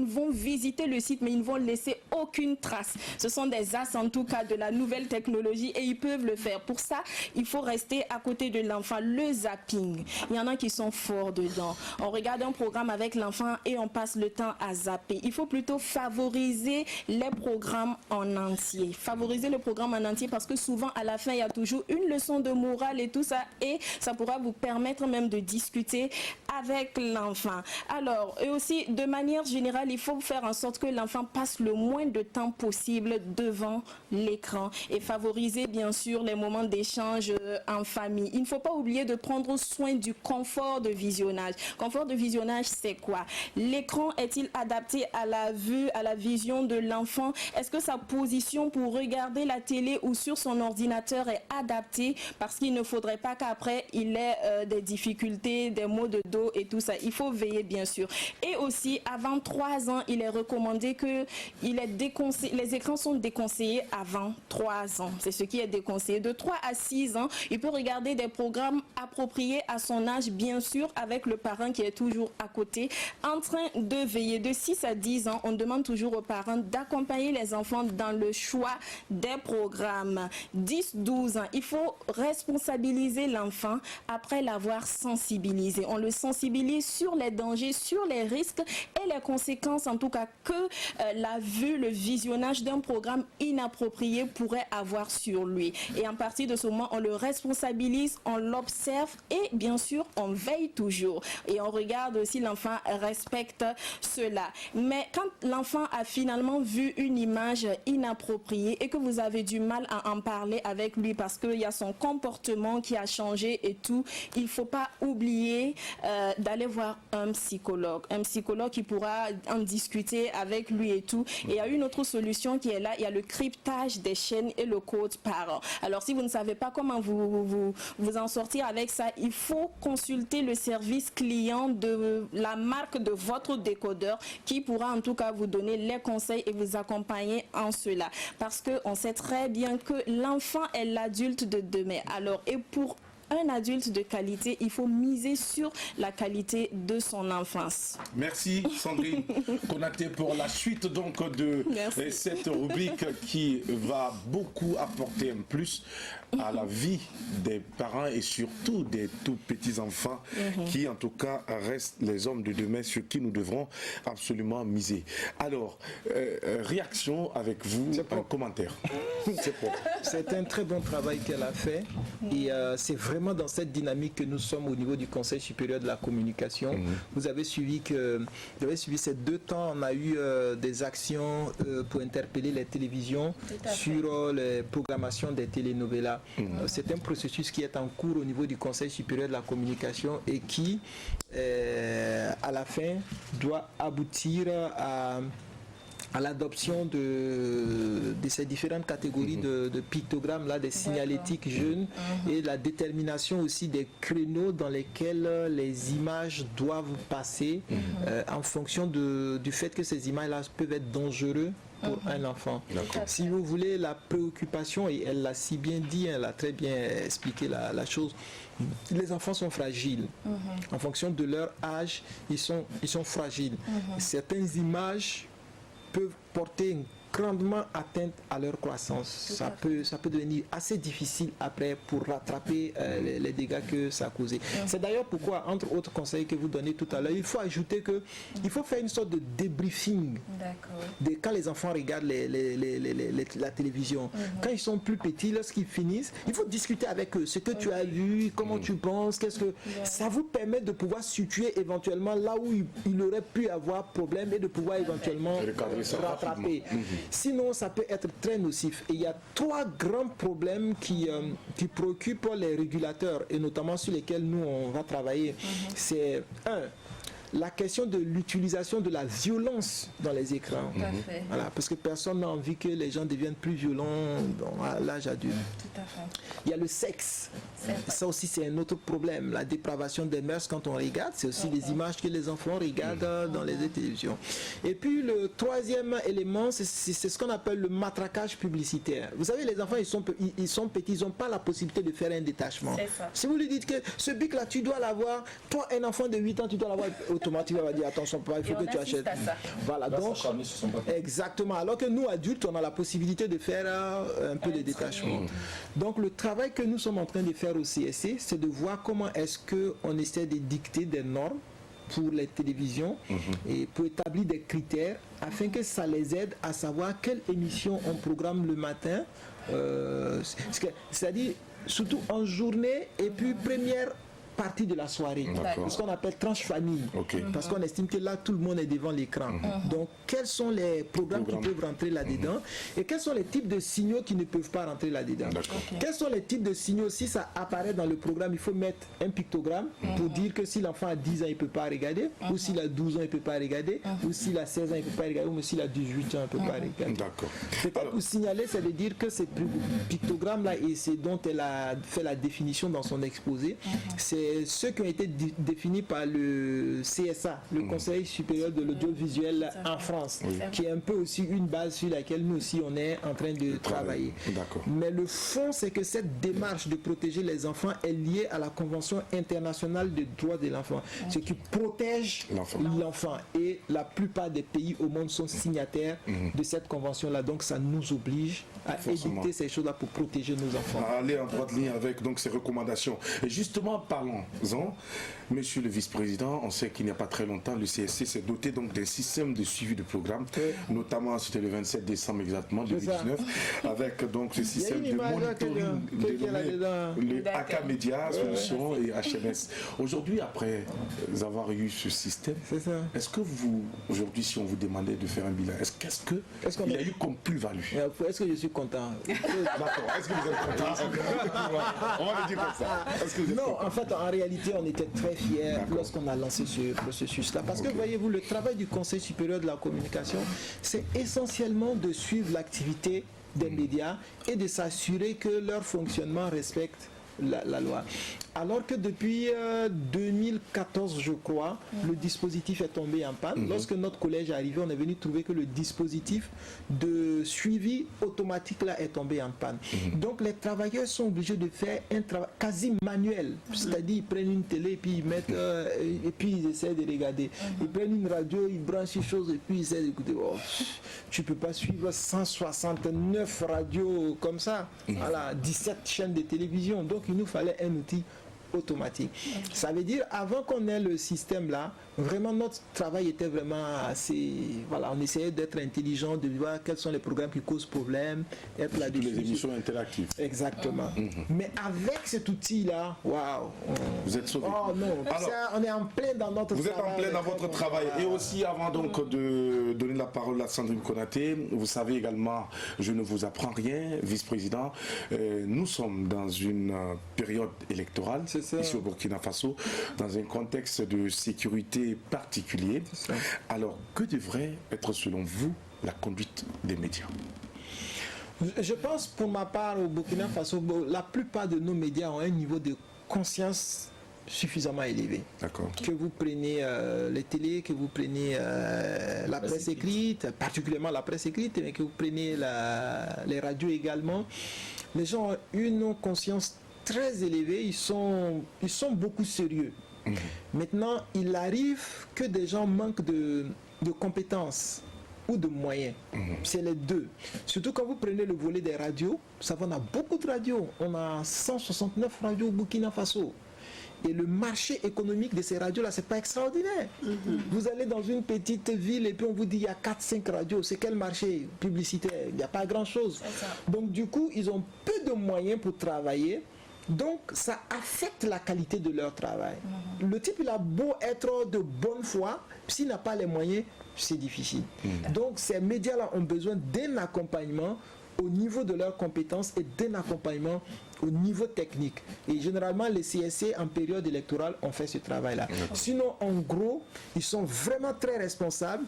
vont visiter le site, mais ils ne vont laisser aucune trace. Ce sont des as, en tout cas, de la nouvelle technologie et ils peuvent le faire. Pour ça, il faut rester à côté de l'enfant. Le zapping, il y en a qui sont forts dedans. On regarde un programme avec l'enfant et on passe le temps à zapper. Il faut plutôt favoriser les programmes en entier. Favoriser le programme en entier parce que souvent, à la fin, il y a toujours une leçon de morale et tout ça et ça pourra vous permettre même de discuter avec l'enfant. Alors, et aussi, de manière générale, il faut faire en sorte que l'enfant passe le moins de temps possible devant l'écran et favoriser, bien sûr, les moments d'échange en famille. Il ne faut pas oublier de prendre soin du confort de visionnage. Confort de visionnage, c'est quoi? L'écran est-il adapté à la vue, à la vision de l'enfant? Est-ce que sa position pour regarder la télé ou sur son ordinateur est adaptée? Parce qu'il ne faudrait pas qu'après il ait des difficultés, des maux de dos et tout ça. Il faut veiller, bien sûr. Et aussi, avant 3 ans, il est recommandé que les écrans sont déconseillés avant 3 ans. C'est ce qui est déconseillé. De 3 à 6 ans, il peut regarder des programmes appropriés à son âge, bien sûr, avec le parent qui est toujours à côté, en train de veiller. De 6 à 10 ans, on demande toujours aux parents d'accompagner les enfants dans le choix des programmes. 10-12 ans, il faut responsabiliser l'enfant après l'avoir sensibilisé. On le sensibilise sur les dangers, sur les risques et les conséquences, en tout cas, que la vue, le visionnage d'un programme inapproprié pourrait avoir sur lui. Et à partir de ce moment, on le responsabilise, on l'observe et bien sûr, on veille toujours. Et on regarde si l'enfant respecte cela. Mais quand l'enfant a finalement vu une image inappropriée et que vous avez du mal à en parler avec lui parce qu'il y a son comportement qui a changé et tout, il ne faut pas oublier d'aller voir un psychologue. Un psychologue qui pourra en discuter avec lui et tout. Et il y a une autre solution qui est là, il y a le cryptage des chaînes et le code parent. Alors si vous ne savez pas comment vous en sortir avec ça, il faut consulter le service client de la marque de votre décodeur éducateur qui pourra en tout cas vous donner les conseils et vous accompagner en cela. Parce qu'on sait très bien que l'enfant est l'adulte de demain. Alors, et pour un adulte de qualité, il faut miser sur la qualité de son enfance. Merci Sandrine Konaté pour la suite donc de cette rubrique qui va beaucoup apporter un plus à la vie des parents et surtout des tout petits enfants qui en tout cas restent les hommes de demain sur qui nous devrons absolument miser. Alors, réaction avec vous, un commentaire. C'est un très bon travail qu'elle a fait et c'est vraiment dans cette dynamique que nous sommes au niveau du Conseil supérieur de la communication. Vous avez suivi ces 2 temps, on a eu des actions pour interpeller les télévisions sur les programmations des telenovelas. C'est un processus qui est en cours au niveau du Conseil supérieur de la communication et qui, à la fin, doit aboutir à l'adoption de ces différentes catégories de pictogrammes, là, des signalétiques jeunes et la détermination aussi des créneaux dans lesquels les images doivent passer en fonction du fait que ces images-là peuvent être dangereuses pour un enfant. Si vous voulez, la préoccupation, et elle l'a si bien dit, elle a très bien expliqué la chose, les enfants sont fragiles. En fonction de leur âge, ils sont fragiles. Certaines images peuvent porter grandement atteinte à leur croissance. Ça peut devenir assez difficile après pour rattraper les dégâts que ça a causé. C'est d'ailleurs pourquoi, entre autres conseils que vous donnez tout à l'heure, il faut ajouter qu'il faut faire une sorte de débriefing quand les enfants regardent la télévision. Quand ils sont plus petits, lorsqu'ils finissent, il faut discuter avec eux. Ce que tu as vu, comment tu penses, ça vous permet de pouvoir situer éventuellement là où il aurait pu avoir problème et de pouvoir éventuellement rattraper. Sinon, ça peut être très nocif. Et il y a 3 grands problèmes qui préoccupent les régulateurs et notamment sur lesquels nous, on va travailler. C'est la question de l'utilisation de la violence dans les écrans. Voilà, parce que personne n'a envie que les gens deviennent plus violents à l'âge adulte. Il y a le sexe. Ça aussi, c'est un autre problème. La dépravation des mœurs quand on regarde, c'est aussi les images que les enfants regardent dans les télévisions. Et puis, le 3e élément, c'est ce qu'on appelle le matraquage publicitaire. Vous savez, les enfants, ils sont petits, ils n'ont pas la possibilité de faire un détachement. Si vous lui dites que ce bic-là, tu dois l'avoir, toi, un enfant de 8 ans, tu dois l'avoir, automatiquement, il va dire attention, il faut que tu achètes. Voilà, donc, exactement. Alors que nous, adultes, on a la possibilité de faire un peu de détachement. Donc, le travail que nous sommes en train de faire au CSC, c'est de voir comment est-ce qu'on essaie de dicter des normes pour les télévisions et pour établir des critères afin que ça les aide à savoir quelle émission on programme le matin, c'est-à-dire surtout en journée et puis première partie de la soirée, ce qu'on appelle tranche famille, parce qu'on estime que là tout le monde est devant l'écran. Donc quels sont les programmes qui peuvent rentrer là-dedans et quels sont les types de signaux qui ne peuvent pas rentrer là-dedans. Quels sont les types de signaux? Si ça apparaît dans le programme, il faut mettre un pictogramme pour dire que si l'enfant a 10 ans, il ne peut pas regarder, ou s'il a 12 ans, il ne peut pas regarder, ou s'il a 16 ans, il ne peut pas regarder, ou s'il a 18 ans, il ne peut pas regarder. Peut-être pour signaler, ça veut dire que ces pictogrammes-là, et c'est dont elle a fait la définition dans son exposé, c'est ceux qui ont été définis par le CSA, le Conseil supérieur de l'audiovisuel en France, qui est un peu aussi une base sur laquelle nous aussi on est en train de travailler. Mais le fond, c'est que cette démarche de protéger les enfants est liée à la Convention internationale des droits de l'enfant, ce qui protège l'enfant. Et la plupart des pays au monde sont signataires de cette convention-là. Donc ça nous oblige à édicter ces choses-là pour protéger nos enfants. Aller en droite ligne avec donc ces recommandations. Et justement, parlons-en. Monsieur le vice-président, on sait qu'il n'y a pas très longtemps, le CSC s'est doté donc d'un système de suivi de programme, notamment c'était le 27 décembre exactement 2019, avec donc ce système de monitoring le AK Média, Solutions et HMS. Aujourd'hui, après avoir eu ce système, est-ce que vous, aujourd'hui, si on vous demandait de faire un bilan, qu'est-ce qu'il y a eu comme plus-value? Est-ce que je suis content? D'accord, est-ce que vous êtes content? On va le dire comme ça. Non, en fait, en réalité, on était très fiers lorsqu'on a lancé ce processus-là. Parce que, voyez-vous, le travail du Conseil supérieur de la communication, c'est essentiellement de suivre l'activité des médias et de s'assurer que leur fonctionnement respecte la loi. Alors que depuis 2014, je crois, le dispositif est tombé en panne. Lorsque notre collège est arrivé, on est venu trouver que le dispositif de suivi automatique là est tombé en panne. Donc les travailleurs sont obligés de faire un travail quasi manuel. C'est-à-dire ils prennent une télé et puis ils mettent et puis ils essaient de regarder. Ils prennent une radio, ils branchent une chose et puis ils essaient d'écouter. Oh, tu peux pas suivre 169 radios comme ça. Voilà, 17 chaînes de télévision. Donc il nous fallait un outil automatique. Ça veut dire, avant qu'on ait le système là, vraiment notre travail était vraiment assez... Voilà, on essayait d'être intelligent, de voir quels sont les programmes qui causent problème, être là les émissions interactives. Exactement. Mais avec cet outil-là, waouh, vous êtes sauvé. Oh non, Alors, on est en plein dans notre vous travail. êtes en plein dans votre travail. Et aussi, avant donc de donner la parole à Sandrine Konaté, vous savez également, je ne vous apprends rien, vice-président, nous sommes dans une période électorale, ici au Burkina Faso, dans un contexte de sécurité particulier. Alors, que devrait être selon vous la conduite des médias? Je pense pour ma part au Burkina Faso, la plupart de nos médias ont un niveau de conscience suffisamment élevé. D'accord. Que vous preniez les télés, que vous preniez la presse écrite, particulièrement la presse écrite, mais que vous preniez les radios également, les gens ont une conscience très élevée, ils sont beaucoup sérieux. Maintenant, il arrive que des gens manquent de compétences ou de moyens. C'est les deux. Surtout quand vous prenez le volet des radios, ça va, on a beaucoup de radios. On a 169 radios au Burkina Faso. Et le marché économique de ces radios-là, c'est pas extraordinaire. Vous allez dans une petite ville et puis on vous dit il y a 4-5 radios. C'est quel marché publicitaire? Il n'y a pas grand-chose. Donc du coup, ils ont peu de moyens pour travailler. Donc ça affecte la qualité de leur travail. Le type, il a beau être de bonne foi, s'il n'a pas les moyens, c'est difficile. Donc ces médias-là ont besoin d'un accompagnement au niveau de leurs compétences et d'un accompagnement au niveau technique. Et généralement, les CSC en période électorale ont fait ce travail-là. Sinon, en gros, ils sont vraiment très responsables.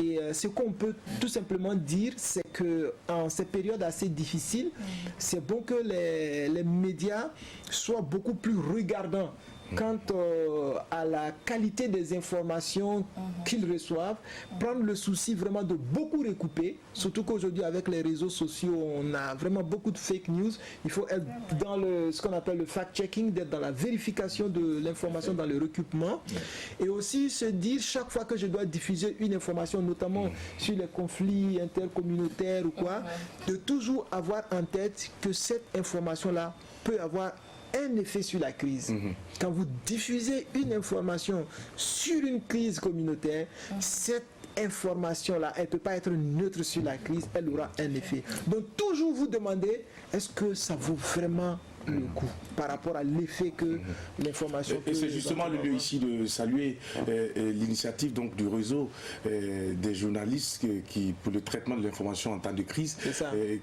Et ce qu'on peut tout simplement dire, c'est que en ces périodes assez difficiles, c'est bon que les médias soient beaucoup plus regardants quant à la qualité des informations qu'ils reçoivent, prendre le souci vraiment de beaucoup recouper, surtout qu'aujourd'hui avec les réseaux sociaux, on a vraiment beaucoup de fake news. Il faut être dans ce qu'on appelle le fact-checking, d'être dans la vérification de l'information, dans le recoupement, et aussi se dire chaque fois que je dois diffuser une information, notamment sur les conflits intercommunautaires ou quoi, de toujours avoir en tête que cette information-là peut avoir un effet sur la crise. Quand vous diffusez une information sur une crise communautaire, cette information-là, elle ne peut pas être neutre sur la crise, elle aura un effet. Donc toujours vous demandez, est-ce que ça vaut vraiment le coup par rapport à l'effet que l'information peut... Et c'est justement le lieu ici de saluer l'initiative donc du réseau des journalistes qui pour le traitement de l'information en temps de crise,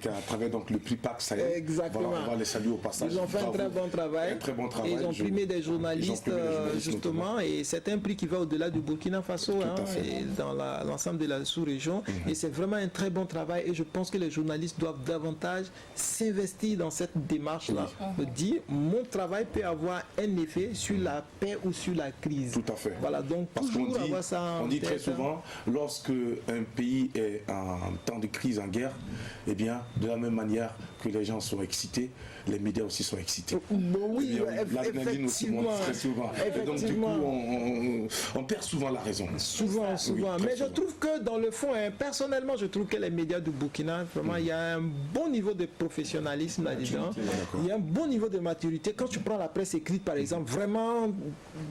qu'à travers donc le prix PAC Sahel. Exactement. Voilà, on va les saluer au passage. Ils ont fait un très bon travail. Et ils ont primé des journalistes justement, et c'est un prix qui va au-delà du Burkina Faso et dans l'ensemble de la sous-région. Et c'est vraiment un très bon travail, et je pense que les journalistes doivent davantage s'investir dans cette démarche-là. Dire mon travail peut avoir un effet sur la paix ou sur la crise. Tout à fait. Voilà, donc parce qu'on dit, avoir ça on dit très souvent, lorsque un pays est en temps de crise, en guerre, eh bien, de la même manière que les gens sont excités, les médias aussi sont excités. Oui, l'adrénaline aussi monte très souvent. Et donc, du coup, on perd souvent la raison. Souvent. Oui, mais souvent. je trouve que dans le fond, personnellement, je trouve que les médias du Burkina, vraiment, il y a un bon niveau de professionnalisme là-dedans. Il y a un bon niveau de maturité. Quand tu prends la presse écrite, par exemple, vraiment,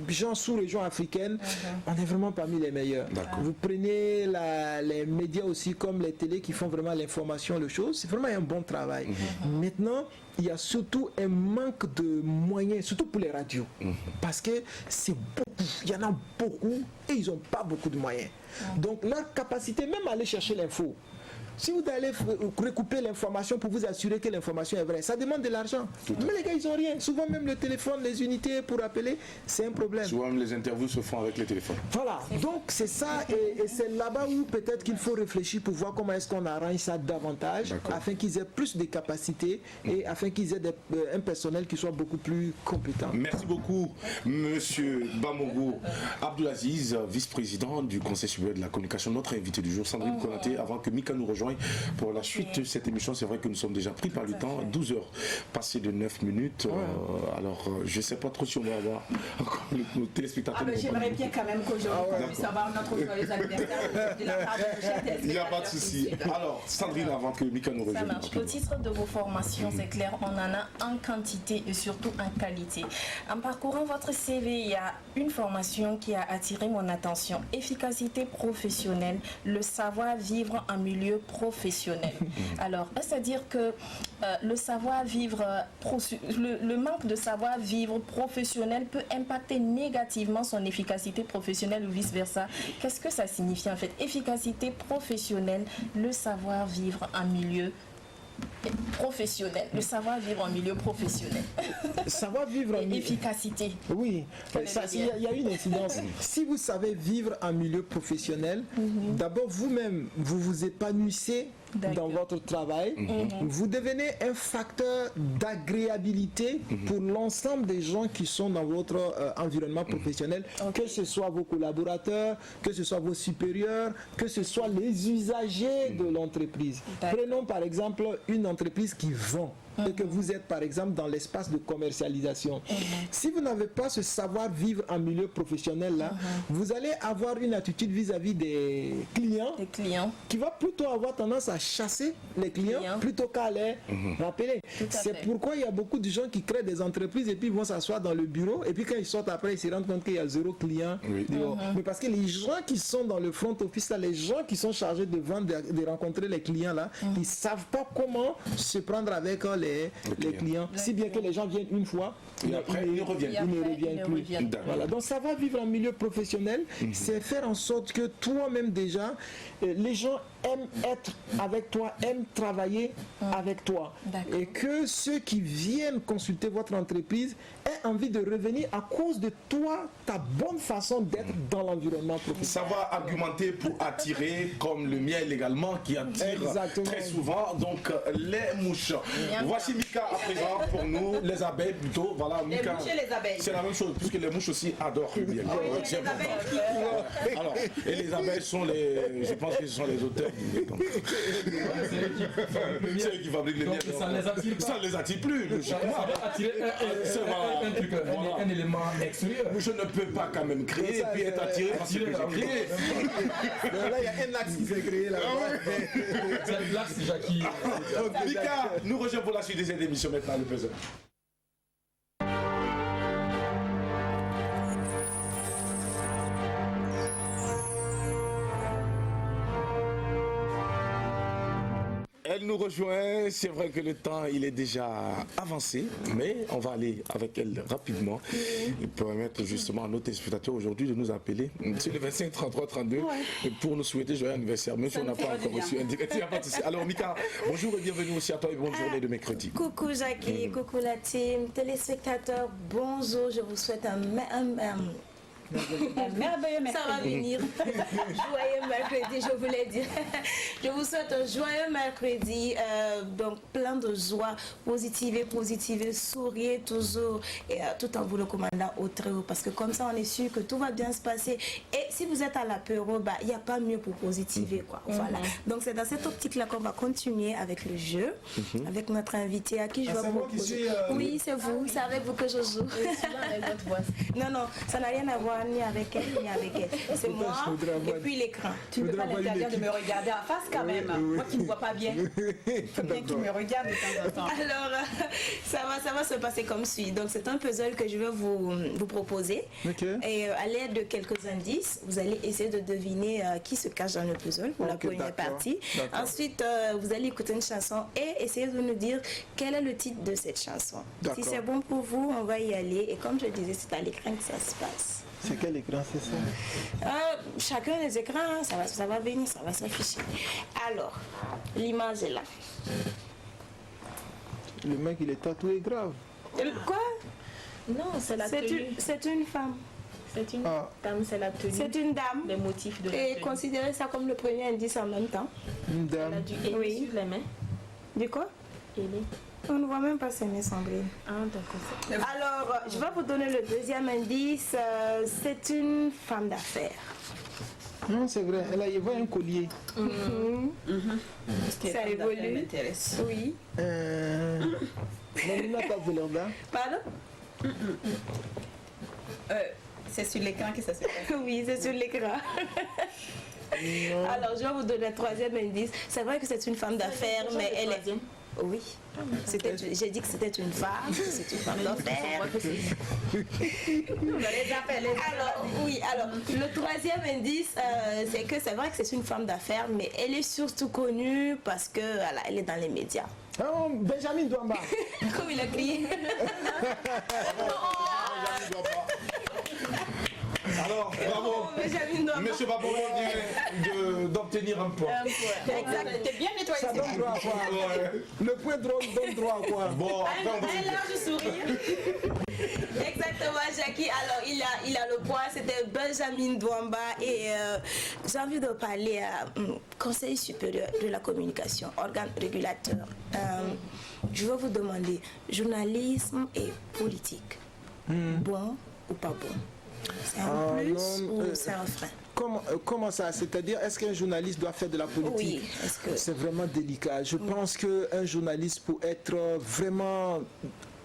gens sous-région africaine, on est vraiment parmi les meilleurs. Vous prenez les médias aussi, comme les télés, qui font vraiment l'information, le show, c'est vraiment un bon travail. Maintenant, il y a surtout un manque de moyens, surtout pour les radios. Parce que c'est beaucoup, il y en a beaucoup et ils n'ont pas beaucoup de moyens. Donc leur capacité, même à aller chercher l'info, Si vous allez recouper l'information pour vous assurer que l'information est vraie, ça demande de l'argent. Mais les gars, ils n'ont rien. Souvent même le téléphone, les unités pour appeler, c'est un problème. Souvent même les interviews se font avec les téléphones. Voilà, donc c'est ça, et c'est là-bas où peut-être qu'il faut réfléchir pour voir comment est-ce qu'on arrange ça davantage, afin qu'ils aient plus de capacités et afin qu'ils aient un personnel qui soit beaucoup plus compétent. Merci beaucoup, monsieur Bamogo Abdoulaziz, vice-président du Conseil supérieur de la communication, notre invité du jour, Sandrine Konaté, avant que Mika nous rejoigne pour la suite de cette émission. C'est vrai que nous sommes déjà pris par le temps, 12 heures passées de 9 minutes. Alors, je ne sais pas trop si on va avoir encore nos téléspectateurs. J'aimerais bien quand même qu'aujourd'hui, on puisse avoir notre joyeux anniversaire de la part de nos Il n'y a pas de souci. Alors, Sandrine, avant que Mika nous rejoigne. Ça marche. Au titre de vos formations, c'est clair, on en a en quantité et surtout en qualité. En parcourant votre CV, il y a une formation qui a attiré mon attention. Efficacité professionnelle, le savoir-vivre en milieu professionnel. Alors, c'est-à-dire que le savoir-vivre, le manque de savoir-vivre professionnel peut impacter négativement son efficacité professionnelle ou vice-versa. Qu'est-ce que ça signifie en fait? Efficacité professionnelle, le savoir-vivre en milieu professionnel, le savoir-vivre en milieu professionnel. Savoir-vivre en milieu... Efficacité. Oui, il y a une incidence. Si vous savez vivre en milieu professionnel, d'abord vous-même, vous vous épanouissez dans votre travail, vous devenez un facteur d'agréabilité pour l'ensemble des gens qui sont dans votre environnement professionnel, que ce soit vos collaborateurs, que ce soit vos supérieurs, que ce soit les usagers de l'entreprise. Prenons par exemple une entreprise qui vend et que vous êtes par exemple dans l'espace de commercialisation. Si vous n'avez pas ce savoir-vivre en milieu professionnel là, vous allez avoir une attitude vis-à-vis des clients qui va plutôt avoir tendance à chasser les clients plutôt qu'à les rappeler. C'est pourquoi il y a beaucoup de gens qui créent des entreprises et puis vont s'asseoir dans le bureau et puis quand ils sortent après ils se rendent compte qu'il y a 0 client dehors. Mais parce que les gens qui sont dans le front office là, les gens qui sont chargés de vendre, de rencontrer les clients là, ils ne savent pas comment se prendre avec les clients. Si bien que les gens viennent une fois et après ils ne reviennent plus. Voilà. Donc ça va vivre en milieu professionnel, c'est faire en sorte que toi-même déjà, les gens aiment être avec toi, aiment travailler avec toi. Et que ceux qui viennent consulter votre entreprise aient envie de revenir à cause de toi, ta bonne façon d'être dans l'environnement professionnel. Savoir argumenter pour attirer, comme le miel également, qui attire très souvent donc les mouches. Voici Mika à présent pour nous, les abeilles plutôt. Voilà, Mika. Les mouches et les abeilles. C'est la même chose, puisque les mouches aussi adorent le miel. Alors, et les abeilles sont les, je pense que ce sont les auteurs du miel. C'est eux qui fabriquent le miel. Ça ne les attire pas. Ça ne les attire plus. Ça va attirer un élément extérieur. Je ne peux pas quand même créer et puis être attiré parce que j'ai créé. Là, il y a un axe qui s'est créé là. C'est l'axe Jackie. Mika, nous rejoignons pour la suite de cette émission maintenant, le présent. Elle nous rejoint, c'est vrai que le temps il est déjà avancé, mais on va aller avec elle rapidement et permettre justement à nos téléspectateurs aujourd'hui de nous appeler sur le 25 33 32 pour nous souhaiter joyeux anniversaire, même si on n'a pas encore reçu un direct. Alors Mika, bonjour et bienvenue aussi à toi et bonne journée de mercredi. Coucou Jackie, coucou la team, téléspectateurs, bonjour, je vous souhaite un merveilleux mercredi. Ça va venir. Joyeux mercredi, je voulais dire. Je vous souhaite un joyeux mercredi, donc plein de joie, positive, souriez toujours, et tout en vous le commandant au très haut, parce que comme ça on est sûr que tout va bien se passer. Et si vous êtes à l'apéro, il n'y a pas mieux pour positiver, quoi. Voilà. Donc c'est dans cette optique-là qu'on va continuer avec le jeu, avec notre invité à qui je vais proposer. Oui, c'est vous, c'est avec vous que je joue. Non, ça n'a rien à voir ni avec elle, ni avec elle. C'est moi et puis l'écran. Tu ne peux pas l'interdire de me regarder en face quand même. Moi qui ne vois pas bien. Il faut bien qu'il me regarde de temps en temps. Alors, ça va se passer comme suit. Donc, c'est un puzzle que je vais vous proposer. Et à l'aide de quelques indices, vous allez essayer de deviner qui se cache dans le puzzle pour la première partie. Ensuite, vous allez écouter une chanson et essayer de nous dire quel est le titre de cette chanson. Si c'est bon pour vous, on va y aller. Et comme je disais, c'est à l'écran que ça se passe. C'est quel écran, c'est ça? Chacun des écrans, hein, ça va venir, ça va s'afficher. Alors, l'image est là. Le mec, il est tatoué grave. Quoi? Non, c'est la tenue. C'est une femme. C'est une dame, c'est la tenue. C'est une dame. Les motifs de la Et tenue. considérez ça comme le premier indice en même temps. Une Elle a dame. du ailé sur les mains. Du quoi? Ailé. On ne voit même pas ses mains, Sandrine. Ah, d'accord. Alors, je vais vous donner le deuxième indice. C'est une femme d'affaires. Non, c'est vrai. Elle a il voit un collier. Ça évolue. m'intéresse. Oui. Mamina Tavelerda. Pardon? C'est sur l'écran que ça se fait. Oui, c'est sur l'écran. Alors, je vais vous donner le troisième indice. C'est vrai que c'est une femme d'affaires, mais elle est... Oui. J'ai dit que c'était une femme, c'est une femme d'affaires. Alors, oui, alors, le troisième indice, c'est que c'est vrai que c'est une femme d'affaires, mais elle est surtout connue parce que voilà, elle est dans les médias. Oh, Benjamin Douamba. Comme il a crié. Alors, bravo. Benjamin Douamba. Monsieur Babomo d'obtenir un point. Exact. T'es bien nettoyé. Ça donne droit à quoi? Le point donne droit à quoi? Bon, après on va Un large sourire. Exactement, Jackie. Alors, il a le point. C'était Benjamin Douamba. Et j'ai envie de parler à Conseil supérieur de la communication, organe régulateur. Je veux vous demander, journalisme et politique, bon ou pas bon? C'est un plus ou c'est un frein? Comment ça? C'est-à-dire, est-ce qu'un journaliste doit faire de la politique? Oui, est-ce que... C'est vraiment délicat. Je pense qu'un journaliste, pour être vraiment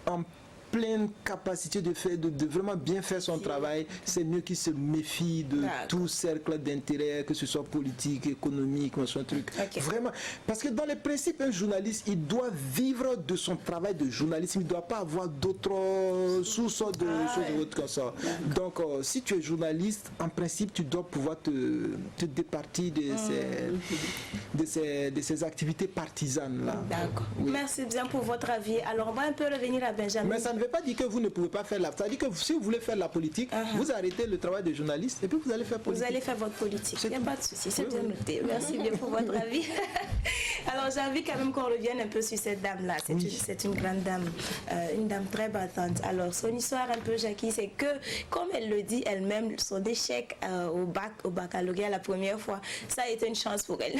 en pleine capacité de vraiment bien faire son travail, c'est mieux qu'il se méfie de tout cercle d'intérêt, que ce soit politique, économique, machin truc. Vraiment. Parce que dans les principes, un journaliste, il doit vivre de son travail de journaliste. Il ne doit pas avoir d'autres sous-sortes de choses autres comme ça. Donc, si tu es journaliste, en principe, tu dois pouvoir te départir de ces activités partisanes-là. D'accord. Oui. Merci bien pour votre avis. Alors, on va un peu revenir à Benjamin. Mais ça ne veut pas dire que vous ne pouvez pas faire la... Ça veut dire que si vous voulez faire la politique, vous arrêtez le travail de journaliste et puis vous allez faire politique. Vous allez faire votre politique. Il n'y a pas de souci, c'est bien noté. Merci bien pour votre avis. Alors, j'ai envie quand même qu'on revienne un peu sur cette dame-là. C'est une grande dame, une dame très battante. Alors, son histoire un peu, Jackie, c'est que, comme elle le dit elle-même, son échec au baccalauréat la première fois, ça a été une chance pour elle.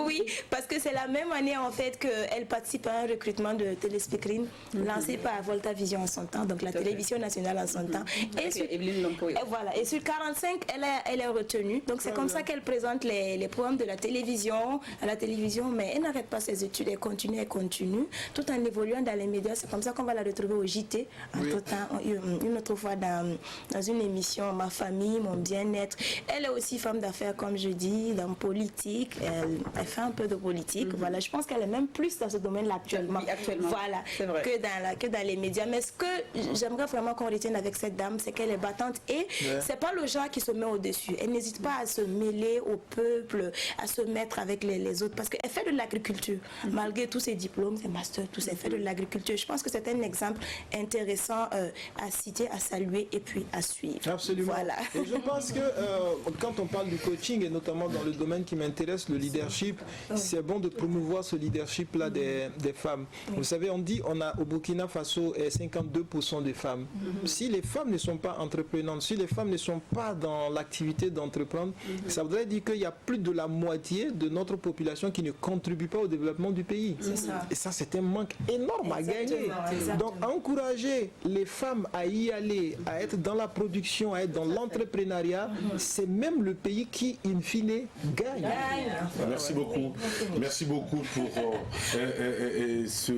Oui, parce que c'est la même année en fait qu'elle participe à un recrutement de téléspeakerine lancé par Volta Vision en son temps, donc la télévision nationale en son temps. Et sur 45, elle est retenue. Donc c'est comme ça qu'elle présente les programmes de la télévision à la télévision, mais elle n'arrête pas ses études, elle continue, tout en évoluant dans les médias. C'est comme ça qu'on va la retrouver au JT, une autre fois dans une émission Ma famille, mon bien-être. Elle est aussi femme d'affaires, comme je dis, dans politique. Elle fait un peu de politique. Voilà, je pense qu'elle est même plus dans ce domaine-là actuellement. Voilà, que dans les médias. Mais ce que j'aimerais vraiment qu'on retienne avec cette dame, c'est qu'elle est battante et c'est pas le genre qui se met au-dessus. Elle n'hésite pas à se mêler au peuple, à se mettre avec les autres, parce qu'elle fait de l'agriculture. Malgré tous ses diplômes, ses masters, elle fait de l'agriculture. Je pense que c'est un exemple intéressant à citer, à saluer et puis à suivre. Absolument. Voilà. Et je pense que quand on parle du coaching, et notamment dans le domaine qui m'intéresse, le leadership, c'est bon de promouvoir ce leadership-là des femmes. Vous savez, on dit au Burkina Faso 52% de femmes. Si les femmes ne sont pas entreprenantes, si les femmes ne sont pas dans l'activité d'entreprendre, ça voudrait dire qu'il y a plus de la moitié de notre population qui ne contribue pas au développement du pays. Et ça, c'est un manque énorme à gagner. Donc, encourager les femmes à y aller, à être dans la production, à être dans l'entrepreneuriat, c'est même le pays qui, in fine, gagne. Merci beaucoup. Merci beaucoup pour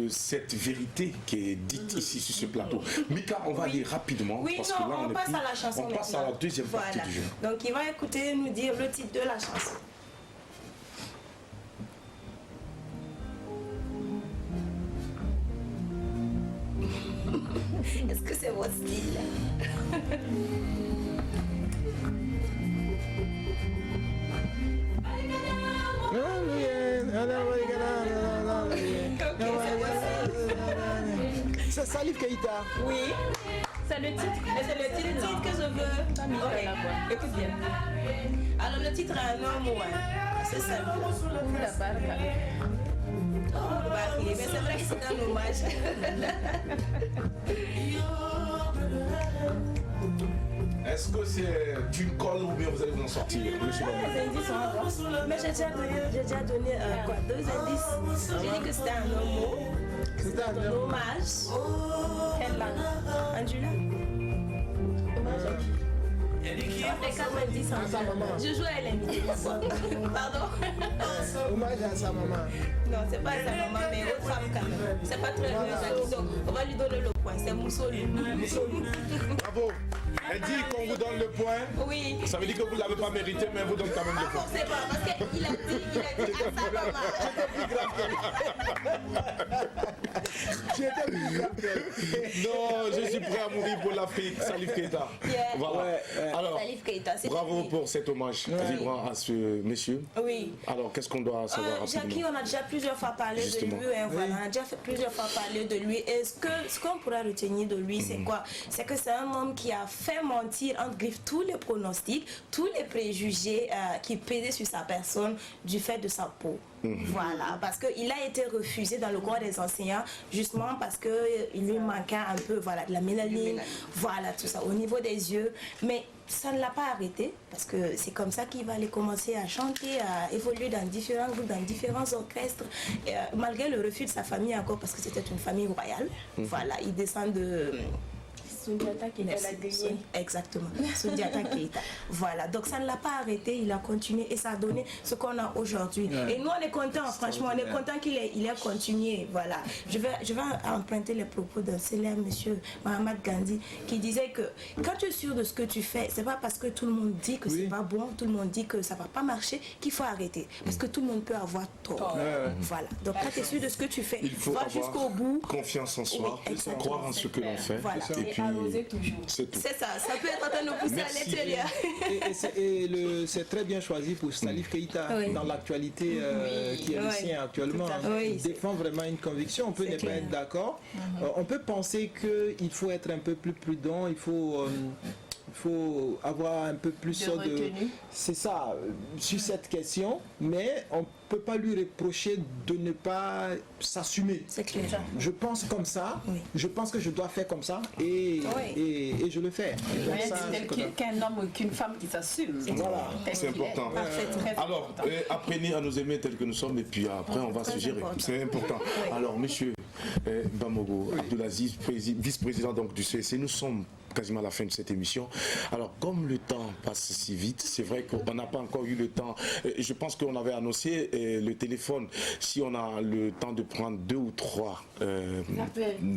cette vérité qui est dite ici sur ce plateau. Mika, on va aller rapidement. Oui, parce non, que là, on passe à la chanson. On passe à la deuxième partie du jeu. Donc, il va écouter nous dire le titre de la chanson. Est-ce que c'est votre style? C'est Salif Keïta. Oui. C'est le titre. C'est le titre que je veux. Okay. Écoute bien. Alors le titre a un nom, ouais. C'est ça. Mais c'est vrai que c'est un hommage. Est-ce que c'est une colle ou bien vous allez vous en sortir? Les indices sont à mais j'ai déjà donné quoi, 2 indices. J'ai dit que c'était un homo. C'était un hommage. Quelle langue? Angela. Hommage à qui? Les 90 ans. Je joue à Hélène. Pardon? Hommage à sa maman. Non, c'est pas sa maman, mais autre femme quand même. C'est pas très loin, Jackie. Donc, on va lui donner le point. C'est Moussoli. Bravo. Elle dit qu'on vous donne le point. Oui. Ça veut dire que vous ne l'avez pas mérité, mais elle vous donne quand même le point. C'est pas parce qu'il a dit à sa maman. Non, je suis prêt à mourir pour l'Afrique. Salif Keita. Yeah. Voilà. Alors, Salif Keita, bravo pour cet hommage vibrant à ce monsieur. Oui. Alors, qu'est-ce qu'on doit savoir Jackie, on a déjà plusieurs fois parlé de lui. Voilà, on a déjà plusieurs fois parlé de lui. Et ce qu'on pourra retenir de lui, c'est quoi? C'est que c'est un homme qui a fait mentir entre griffes tous les pronostics, tous les préjugés qui pesaient sur sa personne du fait de sa peau. Voilà, parce qu'il a été refusé dans le corps des enseignants justement parce qu'il lui manquait un peu de la mélanine, voilà tout ça au niveau des yeux, mais ça ne l'a pas arrêté parce que c'est comme ça qu'il va aller commencer à chanter, à évoluer dans différents groupes, dans différents orchestres, et, malgré le refus de sa famille encore parce que c'était une famille royale. Voilà, il descend de... Sundiata Keita l'a gagné. Exactement, Sundiata Keita. Voilà, donc ça ne l'a pas arrêté, il a continué et ça a donné ce qu'on a aujourd'hui. Et nous on est contents, franchement, on est contents qu'il ait continué. Voilà, je vais emprunter les propos d'un célèbre monsieur Mahatma Gandhi qui disait que quand tu es sûr de ce que tu fais, c'est pas parce que tout le monde dit que c'est pas bon, tout le monde dit que ça va pas marcher qu'il faut arrêter. Parce que tout le monde peut avoir tort. Voilà, donc quand tu es sûr de ce que tu fais, va jusqu'au bout. Confiance en soi, croire en ce que l'on fait. Voilà. Et puis, c'est tout. C'est ça, ça peut être en train de nous pousser à l'intérieur. Et c'est très bien choisi pour Salif Keita dans l'actualité qui est le sien actuellement. Il défend vraiment une conviction, on peut ne pas être d'accord. On peut penser qu'il faut être un peu plus prudent, il faut avoir un peu plus de c'est ça sur cette question, mais on peut pas lui reprocher de ne pas s'assumer. C'est clair. Je pense comme ça, je pense que je dois faire comme ça et je le fais. C'est qu'un homme ou qu'une femme qui s'assume. Voilà. C'est important. Alors, apprenez à nous aimer tels que nous sommes et puis après on va se gérer. C'est important. Alors, monsieur Bamogo Abdulaziz, vice-président donc du CSC, nous sommes quasiment à la fin de cette émission. Alors, comme le temps passe si vite, c'est vrai qu'on n'a pas encore eu le temps. Je pense qu'on avait annoncé le téléphone, si on a le temps de prendre 2 ou 3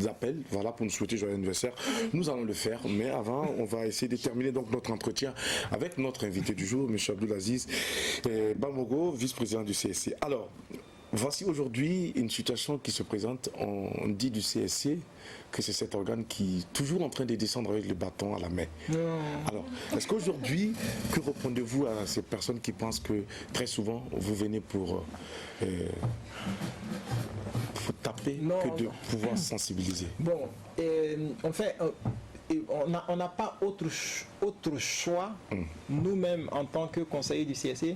appels, voilà, pour nous souhaiter joyeux anniversaire, nous allons le faire. Mais avant, on va essayer de terminer donc notre entretien avec notre invité du jour, M. Abdulaziz Bamogo, vice-président du CSC. Alors, voici aujourd'hui une situation qui se présente. On dit du CSC que c'est cet organe qui est toujours en train de descendre avec le bâton à la main. Alors, est-ce qu'aujourd'hui, que répondez-vous à ces personnes qui pensent que très souvent, vous venez pour taper que de pouvoir sensibiliser? Bon, en fait, on n'a pas autre choix, nous-mêmes, en tant que conseillers du CSC,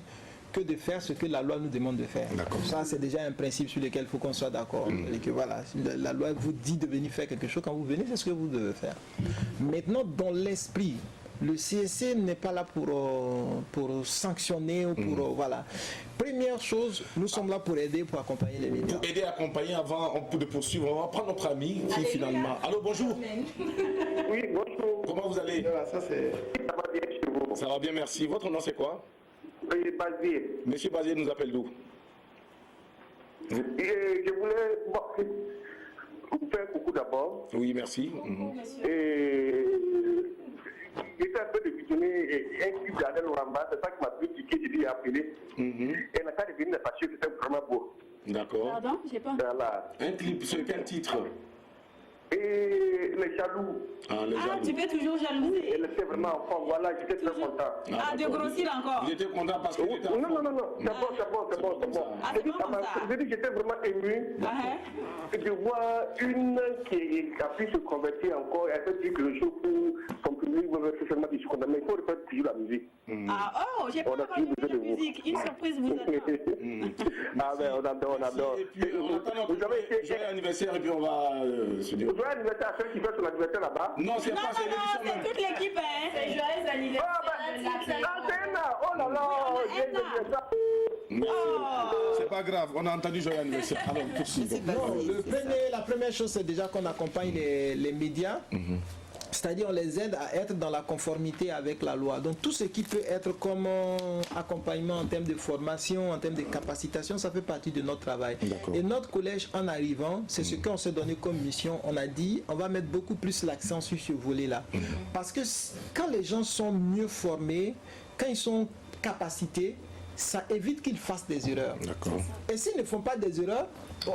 que de faire ce que la loi nous demande de faire. Ça, c'est déjà un principe sur lequel il faut qu'on soit d'accord. Et que voilà, la loi vous dit de venir faire quelque chose, quand vous venez, c'est ce que vous devez faire. Maintenant, dans l'esprit, le CSC n'est pas là pour sanctionner ou pour... voilà. Première chose, nous sommes là pour aider, pour accompagner les médias. Pour aider, accompagner, avant de poursuivre, on va prendre notre ami qui finalement... Allô, bonjour. Oui, bonjour. Comment vous allez? Ça va bien chez vous. Ça va bien, merci. Votre nom, c'est quoi? Bazier. Monsieur Bazier nous appelle d'où? Je voulais vous faire coucou d'abord. Oui, merci. Et j'étais un peu débutonné et un clip d'Adèle Ramba, c'est ça qui m'a plus piqué, j'ai dit appeler. Et la carte de venir parce que c'était vraiment beau. D'accord. Pardon, j'ai pas. Voilà. Un clip, sur quel titre? Et les jaloux. Tu peux toujours jalouser. Elle était vraiment en forme, voilà, j'étais très content. De grossir encore. Vous étiez content parce que Non, c'est bon. J'ai dit que j'étais vraiment ému de voir une qui a pu se convertir encore. Elle fait dire que le show pour son public va être seulement du secondaire. Mais il faut répéter toujours la musique. J'ai pas entendu de musique. Une surprise vous attend. On adore. Et puis, Vous avez été... joyeux anniversaire et puis on va se dire. Joyeux anniversaire à ceux qui font son anniversaire là-bas. Non, c'est pas c'est toute l'équipe. C'est joyeux anniversaire. Oh là là, Merci. C'est pas grave, on a entendu joyeux anniversaire. Alors, poursuivons. La première chose, c'est déjà qu'on accompagne les médias. C'est-à-dire on les aide à être dans la conformité avec la loi. Donc tout ce qui peut être comme accompagnement en termes de formation, en termes de capacitation, ça fait partie de notre travail. Et notre collège, en arrivant, c'est ce qu'on s'est donné comme mission. On a dit, on va mettre beaucoup plus l'accent sur ce volet-là. Parce que quand les gens sont mieux formés, quand ils sont capacités, ça évite qu'ils fassent des erreurs. Et s'ils ne font pas des erreurs,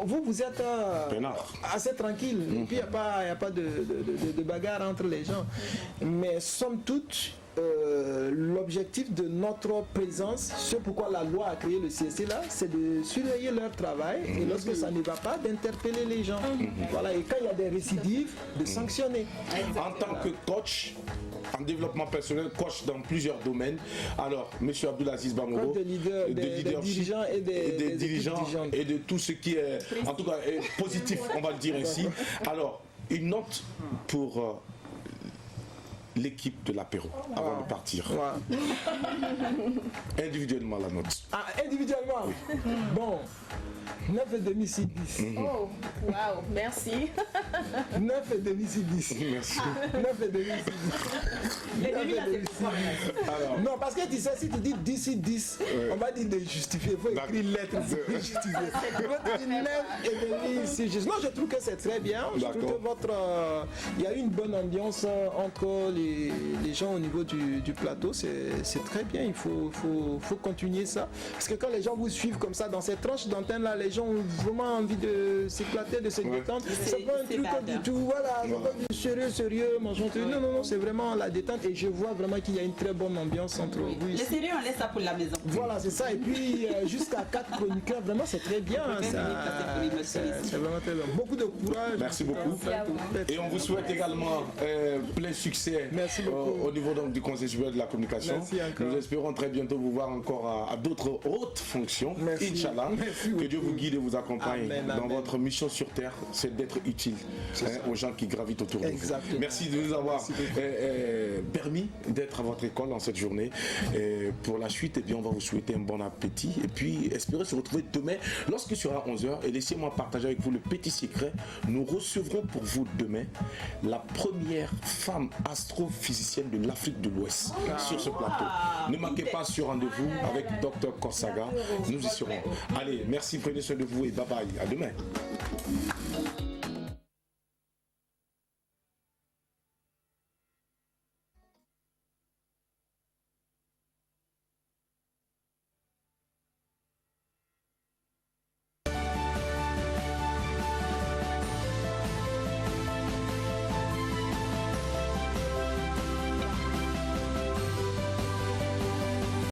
vous êtes assez tranquille. Et puis il n'y a pas de bagarre entre les gens. Mais somme toute, l'objectif de notre présence, c'est pourquoi la loi a créé le CSC là, c'est de surveiller leur travail et lorsque ça ne va pas, d'interpeller les gens. Voilà, et quand il y a des récidives, de sanctionner. En tant que coach en développement personnel, coach dans plusieurs domaines. Alors, M. Abdulaziz Bamoro, des dirigeants et des dirigeants et de tout ce qui est, en tout cas, est positif, on va le dire ainsi. Alors, une note pour l'équipe de l'apéro avant de partir. Individuellement la note. Individuellement. Bon. 9,5 sur 10. Oh, waouh, merci. 9,5 sur 10. Merci. 9,5 sur 10. Non, parce que tu sais, si tu dis 10 sur 10, on va dire de justifier. Il faut écrire lettre pour justifier. Il faut dire 9,5 sur 10. Non, je trouve que c'est très bien. Je trouve que il y a une bonne ambiance entre les gens au niveau du plateau. C'est très bien. Il faut continuer ça. Parce que quand les gens vous suivent comme ça, dans ces tranches d'antenne là, les gens ont vraiment envie de s'éclater, de se détendre. C'est pas un truc du tout, voilà, c'est pas du sérieux, machin. Non, c'est vraiment la détente et je vois vraiment qu'il y a une très bonne ambiance entre vous. Le sérieux, on laisse ça pour la maison. Voilà, c'est ça. Et puis jusqu'à 4 chroniqueurs, vraiment c'est très bien. C'est vraiment très bien. Beaucoup de courage. Merci beaucoup. Et on vous souhaite également plein succès. Merci beaucoup. Au niveau donc, du Conseil supérieur de la communication. Merci encore. Nous espérons très bientôt vous voir encore à d'autres hautes fonctions. Inch'Allah. Que Dieu vous guide et vous accompagne dans votre mission sur Terre, c'est d'être utile aux gens qui gravitent autour de vous. Merci de nous avoir permis d'être à votre école en cette journée. Et pour la suite, eh bien, on va vous souhaiter un bon appétit et puis espérer se retrouver demain lorsque sera 11h. Et laissez-moi partager avec vous le petit secret. Nous recevrons pour vous demain la première femme astrophysicienne de l'Afrique de l'Ouest sur ce plateau. Ne manquez pas ce rendez-vous avec Dr Korsaga. Nous y serons. Allez, merci, prenez soin de vous et bye bye. À demain.